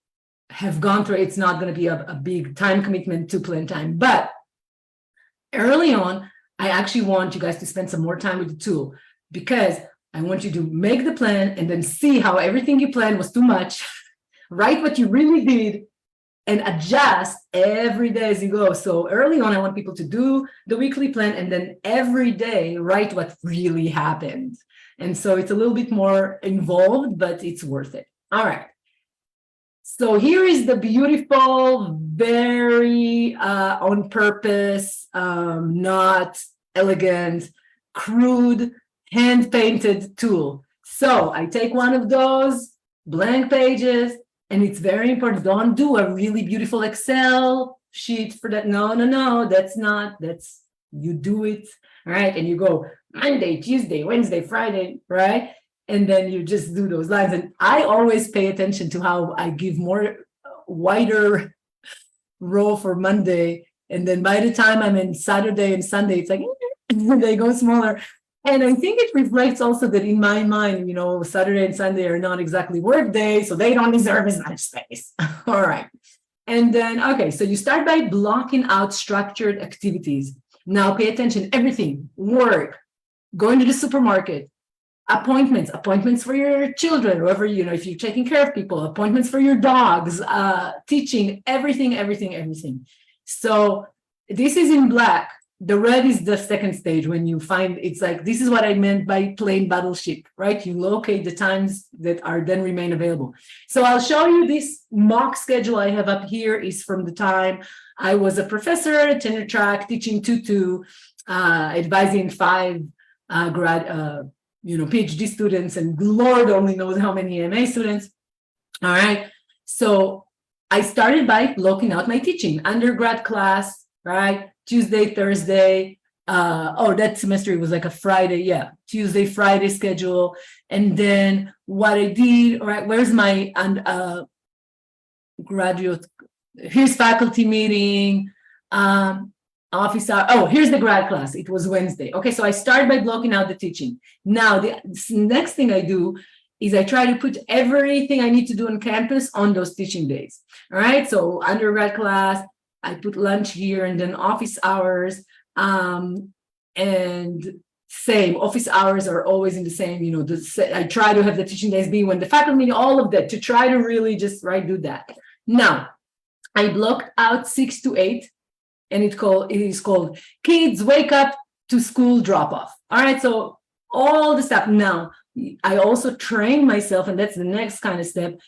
have gone through it. It's not going to be a big time commitment to plan time. But early on, I actually want you guys to spend some more time with the tool, because I want you to make the plan and then see how everything you planned was too much, write what you really did, and adjust every day as you go. So early on, I want people to do the weekly plan and then every day write what really happened. And so it's a little bit more involved, but it's worth it. All right. So here is the beautiful, very on purpose, not elegant, crude, hand-painted tool. So I take one of those blank pages, and it's very important. Don't do a really beautiful Excel sheet for that. No, that's you do it, right? And you go Monday, Tuesday, Wednesday, Friday, right? And then you just do those lines. And I always pay attention to how I give more wider row for Monday. And then by the time I'm in Saturday and Sunday, it's like they go smaller. And I think it reflects also that in my mind, Saturday and Sunday are not exactly work days, so they don't deserve as much space. All right. And then, okay, so you start by blocking out structured activities. Now pay attention, everything, work, going to the supermarket, appointments for your children, whoever, if you're taking care of people, appointments for your dogs, teaching, everything. So this is in black. The red is the second stage when you find it's like, this is what I meant by plain battleship, right? You locate the times that are then remain available. So I'll show you this mock schedule I have up here is from the time I was a professor, tenure track, teaching 2-2, advising 5 PhD students, and Lord only knows how many MA students. All right. So I started by blocking out my teaching, undergrad class, right? Tuesday, Thursday. That semester it was like a Friday. Yeah. Tuesday, Friday schedule. And then what I did, all right, where's my graduate? Here's faculty meeting, office hour. Oh, here's the grad class. It was Wednesday. Okay, so I start by blocking out the teaching. Now, the next thing I do is I try to put everything I need to do on campus on those teaching days. All right, so undergrad class, I put lunch here, and then office hours, and same, office hours are always in the same, I try to have the teaching days be when the faculty meeting, all of that, to try to really just do that. Now, I blocked out 6 to 8, and it is called Kids Wake Up to School Drop Off. All right, so all the stuff. Now, I also train myself, and that's the next kind of step,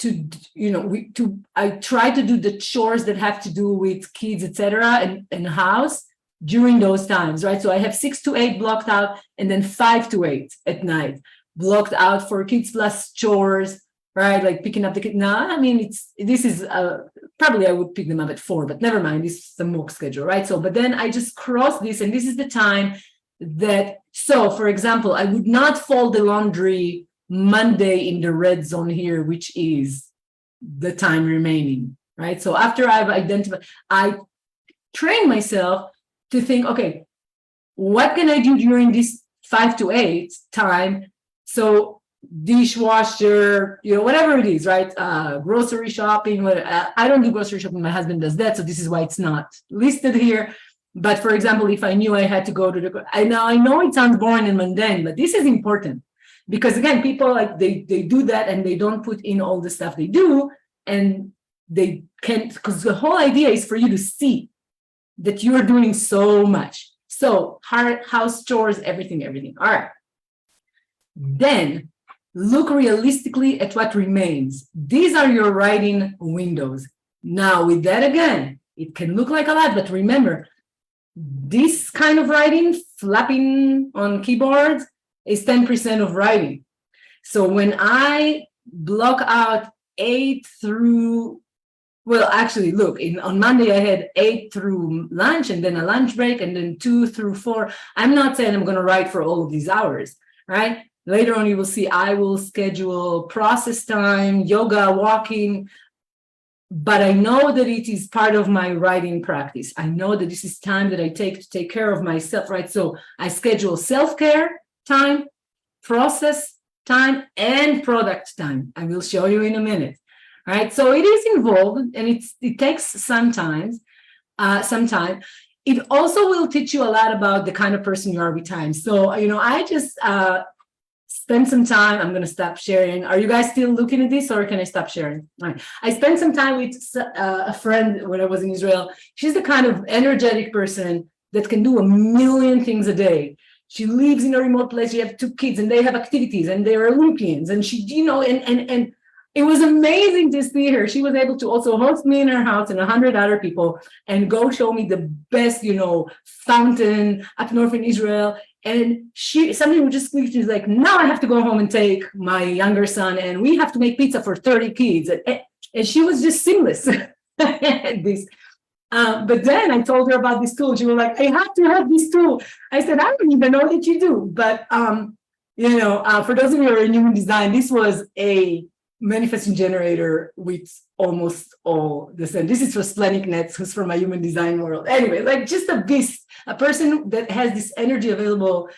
I try to do the chores that have to do with kids, etc., and house during those times, right? So I have 6 to 8 blocked out, and then 5 to 8 at night blocked out for kids plus chores, right? Like picking up the kid. Now, I mean, this is probably I would pick them up at 4, but never mind. This is the mock schedule, right? So, but then I just cross this, and this is the time that. So, for example, I would not fold the laundry Monday in the red zone here, which is the time remaining, right? So after I've identified, I train myself to think, okay, what can I do during this 5 to 8 time? So dishwasher, whatever it is, right? Grocery shopping. I don't do grocery shopping. My husband does that. So this is why it's not listed here. But for example, if I knew I had to go to I know it sounds boring and mundane, but this is important. Because again, people they do that and they don't put in all the stuff they do, and they can't, because the whole idea is for you to see that you are doing so much. So house chores, everything. All right. Then look realistically at what remains. These are your writing windows. Now with that, again, it can look like a lot, but remember, this kind of writing, flapping on keyboards, is 10% of writing. So when I block out 8 through, well, actually, look, on Monday I had 8 through lunch, and then a lunch break, and then 2 through 4. I'm not saying I'm going to write for all of these hours, right? Later on, you will see I will schedule process time, yoga, walking, but I know that it is part of my writing practice. I know that this is time that I take to take care of myself, right? So I schedule self-care time, process time, and product time. I will show you in a minute, right? So it is involved, and it takes some time. It also will teach you a lot about the kind of person you are with time. So, I just spend some time. I'm going to stop sharing. Are you guys still looking at this, or can I stop sharing? All right. I spent some time with a friend when I was in Israel. She's the kind of energetic person that can do a million things a day. She lives in a remote place. She has 2 kids, and they have activities, and they're Olympians. And she, and it was amazing to see her. She was able to also host me in her house and 100 other people, and go show me the best, fountain up north in Israel. And something would just click. She's like, now I have to go home and take my younger son, and we have to make pizza for 30 kids. And she was just seamless at this. But then I told her about this tool. She was like, I have to have this tool. I said, I don't even know that you do. But, for those of you who are in human design, this was a manifesting generator with almost all the same. This is for Splenic Nets, who's from my human design world. Anyway, like just a beast, a person that has this energy available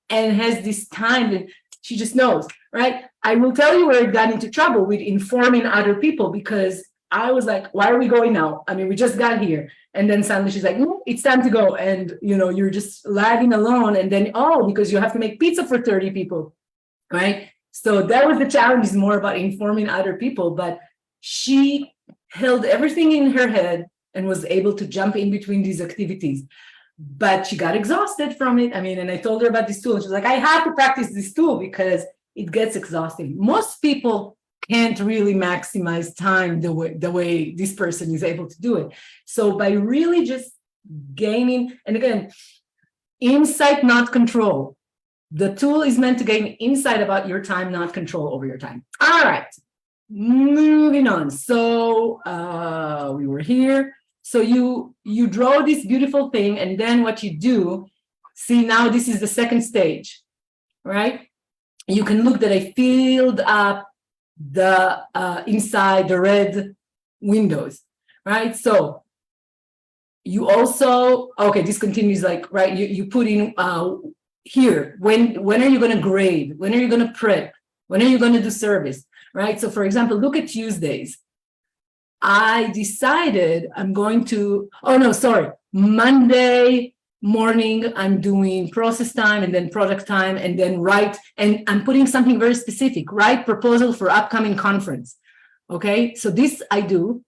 and has this time that she just knows, right? I will tell you where it got into trouble with informing other people, because I was like, why are we going now? I mean, we just got here. And then suddenly she's like, no, it's time to go. And, you know, you're just lagging alone. And then, oh, because you have to make pizza for 30 people, right? So that was the challenge, is more about informing other people. But she held everything in her head and was able to jump in between these activities. But she got exhausted from it. I mean, and I told her about this tool. And she's like, I have to practice this tool because it gets exhausting. Most people can't really maximize time the way this person is able to do it. So by really just gaining, and again, insight, not control. The tool is meant to gain insight about your time, not control over your time. All right, moving on. So we were here. So you draw this beautiful thing, and then what you do, see, now this is the second stage, right? You can look that I filled up the inside the red windows, right? So you also, okay, this continues, like, right, you put in here, when are you going to grade? When are you going to prep? When are you going to do service, right? So for example, look at Tuesdays. I decided I'm going to, Monday morning, I'm doing process time and then product time and then write, and I'm putting something very specific, write proposal for upcoming conference. Okay, so this I do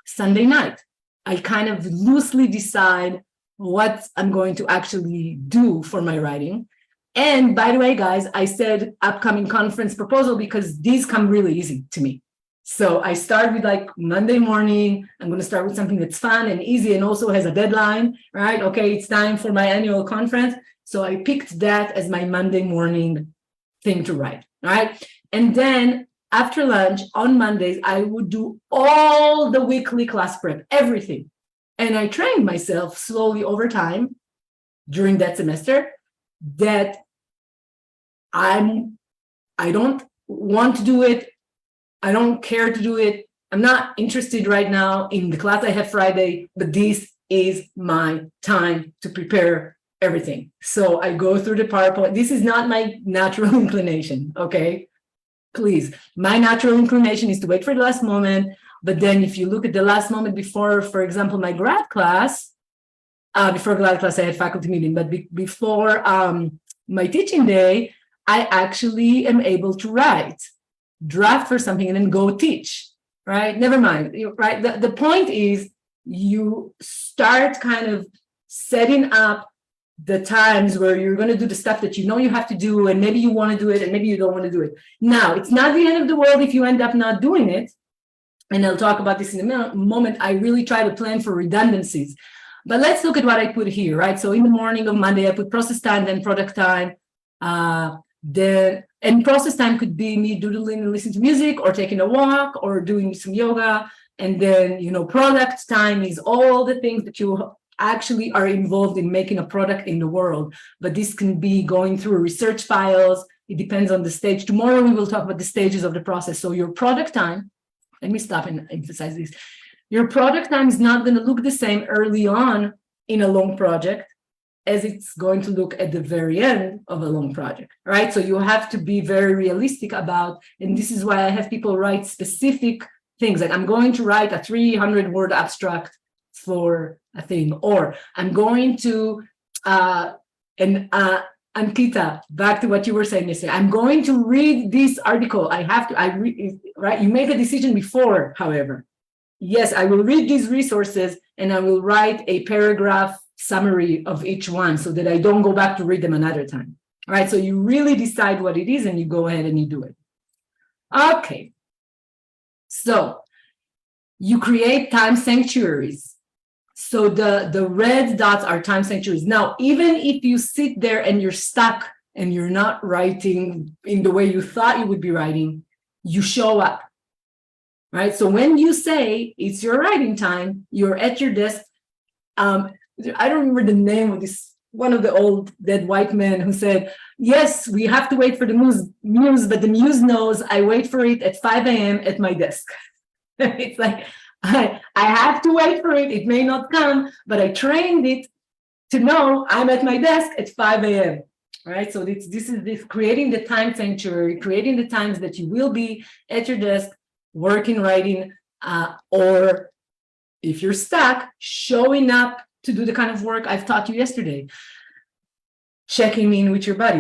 Sunday night. I kind of loosely decide what I'm going to actually do for my writing. And by the way, guys, I said upcoming conference proposal because these come really easy to me. So I start with like Monday morning, I'm going to start with something that's fun and easy and also has a deadline, right? Okay, it's time for my annual conference. So I picked that as my Monday morning thing to write, right? And then after lunch on Mondays, I would do all the weekly class prep, everything. And I trained myself slowly over time during that semester that I don't want to do it. I don't care to do it. I'm not interested right now in the class I have Friday, but this is my time to prepare everything. So I go through the PowerPoint. This is not my natural inclination, okay? Please, my natural inclination is to wait for the last moment. But then if you look at the last moment before, for example, my grad class, before grad class, I had faculty meeting, but before my teaching day, I actually am able to write, draft for something, and then go teach, right? Never mind, right? The point is you start kind of setting up the times where you're going to do the stuff that you know you have to do, and maybe you want to do it, and maybe you don't want to do it. Now, it's not the end of the world if you end up not doing it. And I'll talk about this in a moment. I really try to plan for redundancies. But let's look at what I put here, right? So in the morning of Monday, I put process time, then product time. And process time could be me doodling and listening to music, or taking a walk, or doing some yoga. And then, product time is all the things that you actually are involved in making a product in the world. But this can be going through research files. It depends on the stage. Tomorrow, we will talk about the stages of the process. So your product time, let me stop and emphasize this. Your product time is not going to look the same early on in a long project as it's going to look at the very end of a long project, right? So you have to be very realistic about, and this is why I have people write specific things. Like, I'm going to write a 300-word abstract for a thing, or I'm going to, Ankita, back to what you were saying yesterday, I'm going to read this article. Right? You make a decision before, however. Yes, I will read these resources and I will write a paragraph summary of each one so that I don't go back to read them another time. All right, so you really decide what it is and you go ahead and you do it. Okay, so you create time sanctuaries. So the red dots are time sanctuaries. Now, even if you sit there and you're stuck and you're not writing in the way you thought you would be writing, you show up, right? So when you say it's your writing time, you're at your desk. I don't remember the name of this, one of the old dead white men who said, Yes, we have to wait for the muse, but the muse knows I wait for it at 5 a.m. at my desk. It's like I have to wait for it. It may not come, but I trained it to know I'm at my desk at 5 a.m. Right. So this is this creating the time sanctuary, creating the times that you will be at your desk, working, writing, or if you're stuck, showing up to do the kind of work I've taught you yesterday. Checking in with your body.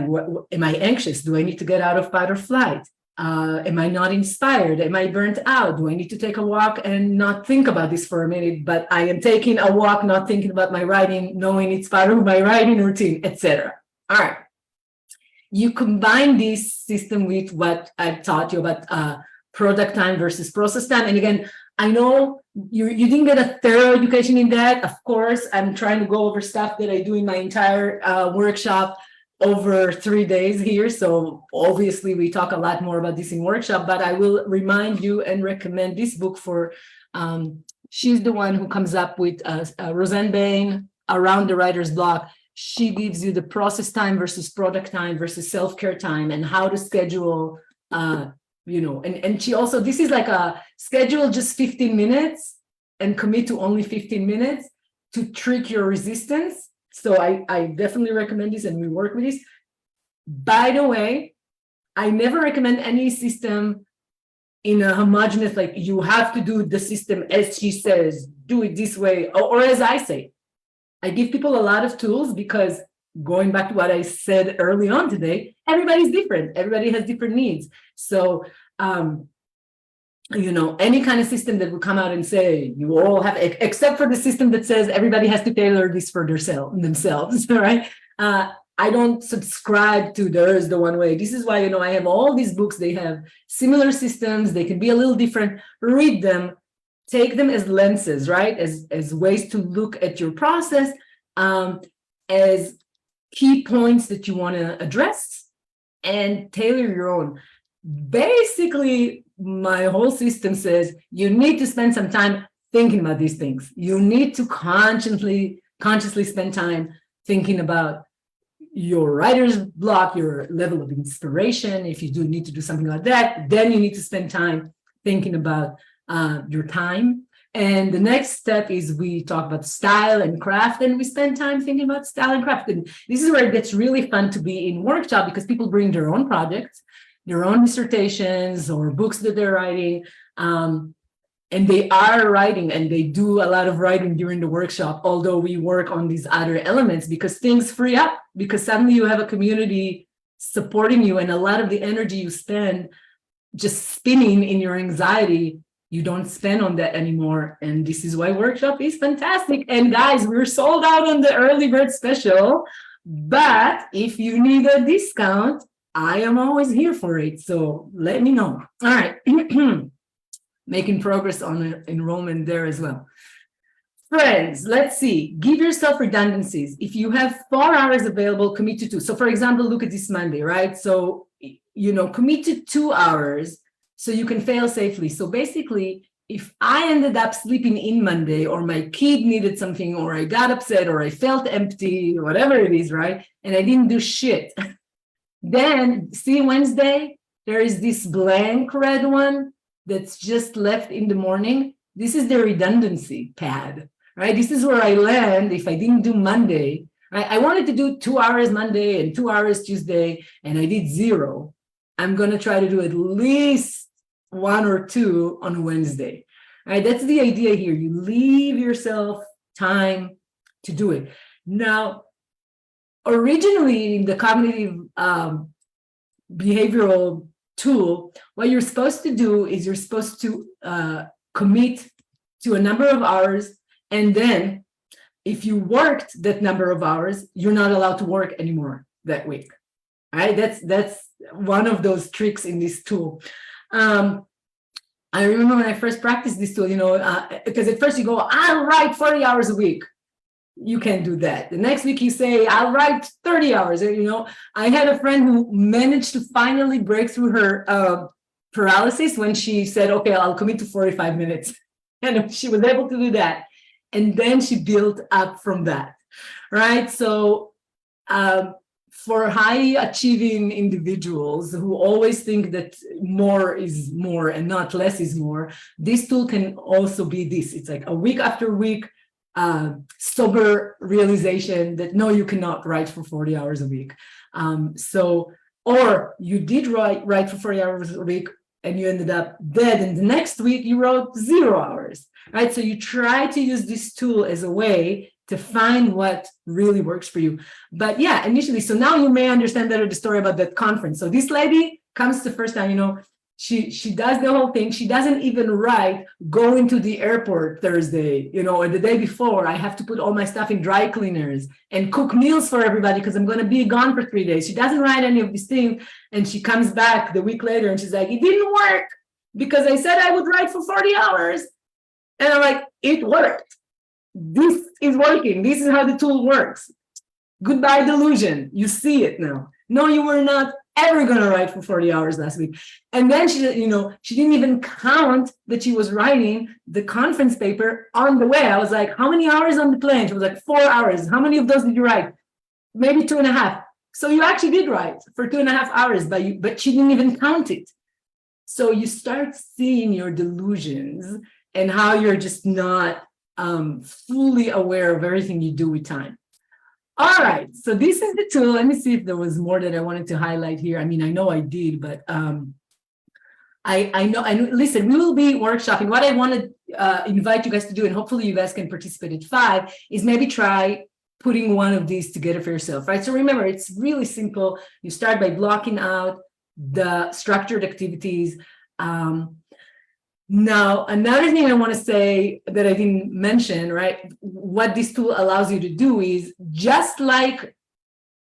Am I anxious? Do I need to get out of fight or flight? Am I not inspired? Am I burnt out? Do I need to take a walk and not think about this for a minute, but I am taking a walk, not thinking about my writing, knowing it's part of my writing routine, etc. All right. You combine this system with what I've taught you about product time versus process time. And again, I know you didn't get a thorough education in that. Of course, I'm trying to go over stuff that I do in my entire workshop over 3 days here. So obviously we talk a lot more about this in workshop, but I will remind you and recommend this book for, she's the one who comes up with Roseanne Bain, Around the Writer's Block. She gives you the process time versus product time versus self-care time and how to schedule, and she also, this is like a schedule just 15 minutes and commit to only 15 minutes to trick your resistance. So I definitely recommend this and we work with this. By the way, I never recommend any system in a homogeneous, like you have to do the system as she says, do it this way, or as I say. I give people a lot of tools because going back to what I said early on today, everybody's different. Everybody has different needs. So, any kind of system that will come out and say, you all have, except for the system that says everybody has to tailor this for themselves, right? I don't subscribe to there's the one way. This is why, I have all these books. They have similar systems. They can be a little different. Read them. Take them as lenses, right? As ways to look at your process, as key points that you want to address and tailor your own. Basically, my whole system says you need to spend some time thinking about these things. You need to consciously spend time thinking about your writer's block, your level of inspiration. If you do need to do something like that, then you need to spend time thinking about your time. And the next step is we talk about style and craft, and we spend time thinking about style and craft. And this is where it gets really fun to be in workshop because people bring their own projects, their own dissertations or books that they're writing. And they are writing and they do a lot of writing during the workshop, although we work on these other elements because things free up because suddenly you have a community supporting you and a lot of the energy you spend just spinning in your anxiety, you don't spend on that anymore. And this is why workshop is fantastic. And guys, we're sold out on the early bird special, but if you need a discount, I am always here for it. So let me know. All right. Making progress on enrollment there as well. Friends, let's see. Give yourself redundancies. If you have 4 hours available, commit to 2. So for example, look at this Monday, right? So, commit to 2 hours so you can fail safely. So basically, if I ended up sleeping in Monday or my kid needed something or I got upset or I felt empty, whatever it is, right? And I didn't do shit. Then see Wednesday, there is this blank red one that's just left in the morning. This is the redundancy pad, right? This is where I land if I didn't do Monday, right? I wanted to do 2 hours Monday and 2 hours Tuesday, and I did 0. I'm going to try to do at least 1 or 2 on Wednesday, right? That's the idea here. You leave yourself time to do it. Now, originally in the cognitive behavioral tool, what you're supposed to do is you're supposed to commit to a number of hours, and then if you worked that number of hours, you're not allowed to work anymore that week. Right? That's one of those tricks in this tool. I remember when I first practiced this tool, because at first you go, I'll write 40 hours a week. You can't do that. The next week you say, I'll write 30 hours. I had a friend who managed to finally break through her paralysis when she said, okay, I'll commit to 45 minutes. And she was able to do that. And then she built up from that, right? So for high achieving individuals who always think that more is more and not less is more, this tool can also be this. It's like a week after week sober realization that no, you cannot write for 40 hours a week. Or you did write for 40 hours a week and you ended up dead, and the next week you wrote 0 hours, right? So you try to use this tool as a way to find what really works for you. But yeah, initially, so now you may understand better the story about that conference. So this lady comes the first time, she does the whole thing. She doesn't even write, go into the airport Thursday, or the day before, I have to put all my stuff in dry cleaners and cook meals for everybody because I'm going to be gone for 3 days. She doesn't write any of these things. And she comes back the week later and she's like, it didn't work because I said I would write for 40 hours. And I'm like, it worked. This is working. This is how the tool works. Goodbye delusion. You see it now. No, you were not ever going to write for 40 hours last week. And then she didn't even count that she was writing the conference paper on the way. I was like, how many hours on the plane? She was like, 4 hours. How many of those did you write? Maybe 2.5. So you actually did write for 2.5 hours, but she didn't even count it. So you start seeing your delusions and how you're just not fully aware of everything you do with time. All right, so this is the tool. Let me see if there was more that I wanted to highlight here. I mean, I know I did, but I know. Listen, we will be workshopping. What I want to invite you guys to do, and hopefully you guys can participate at 5, is maybe try putting one of these together for yourself, right? So remember, it's really simple. You start by blocking out the structured activities. Now, another thing I want to say that I didn't mention, right? What this tool allows you to do is just like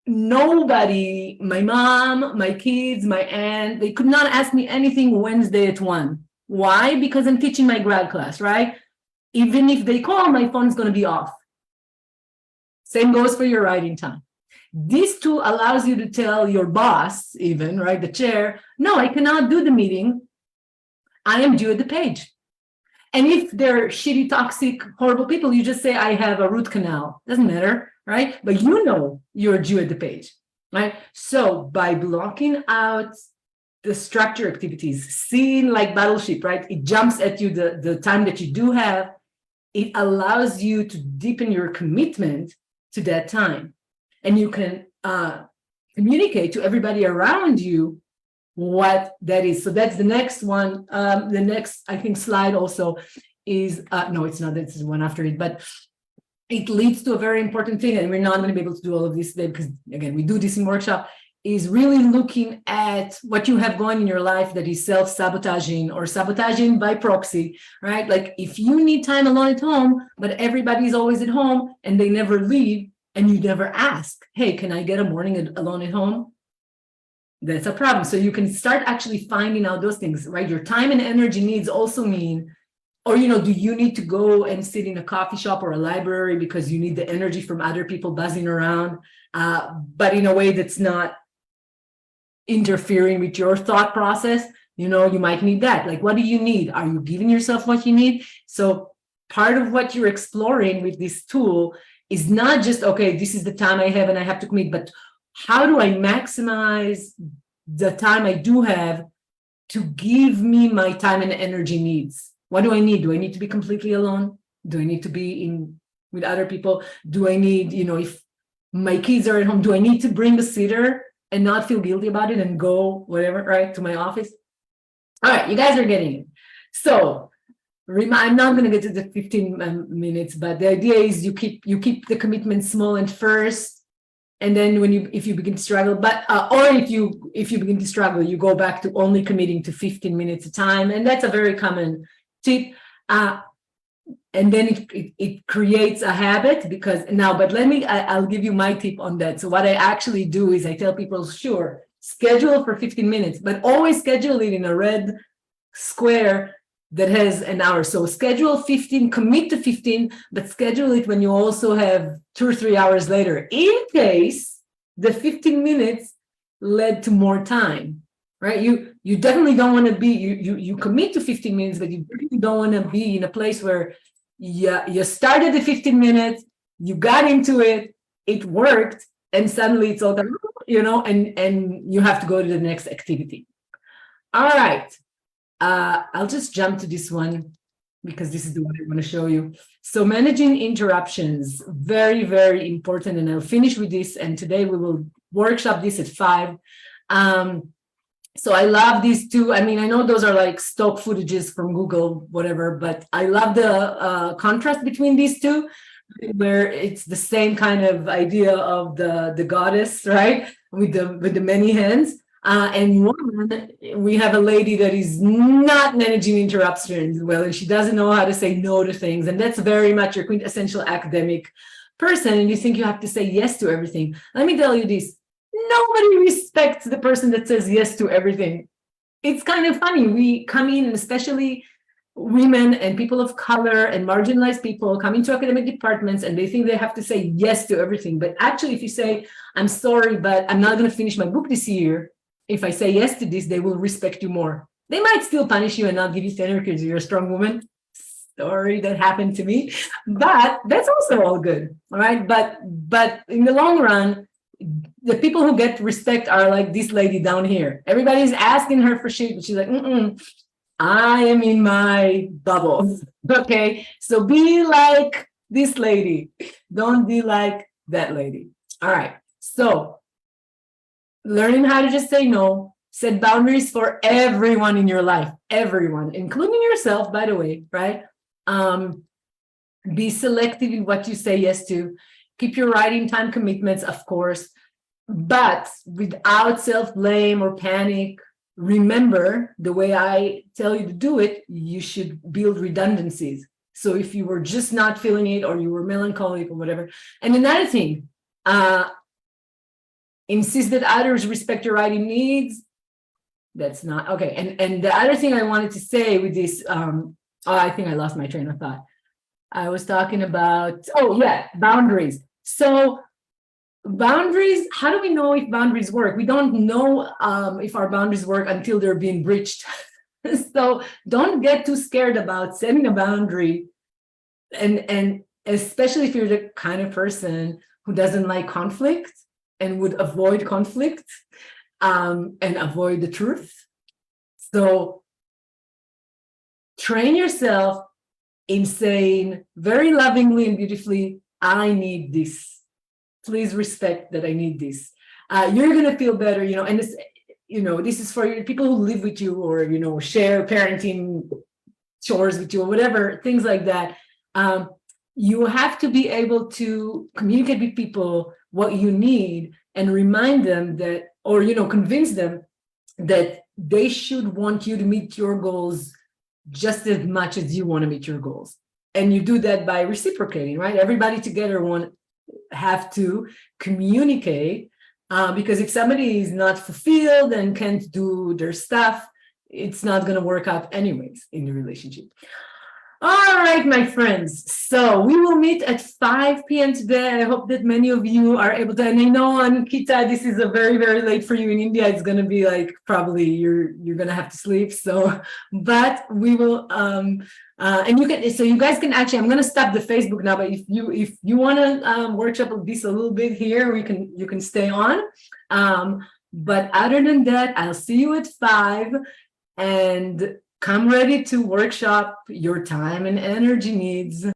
nobody, my mom, my kids, my aunt, they could not ask me anything Wednesday at 1. Why? Because I'm teaching my grad class, right? Even if they call, my phone's going to be off. Same goes for your writing time. This tool allows you to tell your boss, even, right, the chair, no, I cannot do the meeting. I am due at the page. And if they're shitty, toxic, horrible people, you just say, I have a root canal. Doesn't matter, right? But you're due at the page, right? So by blocking out the structure activities, seeing like Battleship, right? It jumps at you the time that you do have. It allows you to deepen your commitment to that time. And you can communicate to everybody around you what that is. So that's the next one. The next, I think, slide also is, no, it's not, this is one after it, but it leads to a very important thing, and we're not going to be able to do all of this today because, again, we do this in workshop, is really looking at what you have going in your life that is self-sabotaging or sabotaging by proxy, right? Like if you need time alone at home, but everybody's always at home and they never leave, and you never ask, hey, can I get a morning alone at home? That's a problem. So you can start actually finding out those things, right? Your time and energy needs also mean, or, do you need to go and sit in a coffee shop or a library because you need the energy from other people buzzing around, but in a way that's not interfering with your thought process? You might need that. Like, what do you need? Are you giving yourself what you need? So part of what you're exploring with this tool is not just, okay, this is the time I have and I have to commit, but how do I maximize the time I do have to give me my time and energy needs? What do I need? Do I need to be completely alone? Do I need to be with other people? Do I need, if my kids are at home, do I need to bring a sitter and not feel guilty about it and go whatever, right, to my office? All right, you guys are getting it. So I'm not going to get to the 15 minutes, but the idea is you keep the commitment small and first. And then if you begin to struggle, or if you begin to struggle, you go back to only committing to 15 minutes a time. And that's a very common tip. And then it creates a habit I'll give you my tip on that. So what I actually do is I tell people, sure, schedule for 15 minutes, but always schedule it in a red square that has an hour. So schedule 15, commit to 15, but schedule it when you also have 2 or 3 hours later, in case the 15 minutes led to more time, right? You definitely don't want to be, you commit to 15 minutes, but you really don't want to be in a place where you started the 15 minutes, you got into it, it worked, and suddenly it's all done, and you have to go to the next activity. All right. I'll just jump to this one because this is the one I want to show you. So managing interruptions, very, very important. And I'll finish with this. And today we will workshop this at 5. So I love these two. I mean, I know those are like stock footages from Google, whatever, but I love the contrast between these two, where it's the same kind of idea of the goddess, right? With the many hands. And one, we have a lady that is not managing interruptions well, and she doesn't know how to say no to things. And that's very much your quintessential academic person. And you think you have to say yes to everything. Let me tell you this. Nobody respects the person that says yes to everything. It's kind of funny. We come in, and especially women and people of color and marginalized people come into academic departments, and they think they have to say yes to everything. But actually, if you say, I'm sorry, but I'm not going to finish my book this year, if I say yes to this, they will respect you more. They might still punish you and not give you tenure because you're a strong woman. Sorry, that happened to me. But that's also all good, all right? But in the long run, the people who get respect are like this lady down here. Everybody's asking her for shit, but she's like, I am in my bubble. Okay, so be like this lady. Don't be like that lady. All right, so learning how to just say no, set boundaries for everyone in your life, everyone, including yourself, by the way, right? Be selective in what you say yes to. Keep your writing time commitments, of course, but without self-blame or panic. Remember, the way I tell you to do it, you should build redundancies. So if you were just not feeling it, or you were melancholic or whatever. And another thing, insist that others respect your writing needs. That's not okay. And the other thing I wanted to say with this, I think I lost my train of thought. I was talking about, boundaries. So boundaries, how do we know if boundaries work? We don't know if our boundaries work until they're being breached. So don't get too scared about setting a boundary. And especially if you're the kind of person who doesn't like conflict and would avoid conflict and avoid the truth. So train yourself in saying very lovingly and beautifully, I need this. Please respect that I need this. You're going to feel better, and this, this is for people who live with you or, share parenting chores with you or whatever, things like that. You have to be able to communicate with people what you need and remind them that, or, convince them that they should want you to meet your goals just as much as you want to meet your goals. And you do that by reciprocating, right? Everybody together have to communicate because if somebody is not fulfilled and can't do their stuff, it's not going to work out anyways in the relationship. All right, my friends. So we will meet at 5 p.m. today. I hope that many of you are able to, and I know, Ankita, this is a very, very late for you in India. It's going to be like, probably you're going to have to sleep. So, but we will, and you guys can actually, I'm going to stop the Facebook now, but if you want to workshop this a little bit here, you can stay on. But other than that, I'll see you at 5, and come ready to workshop your time and energy needs.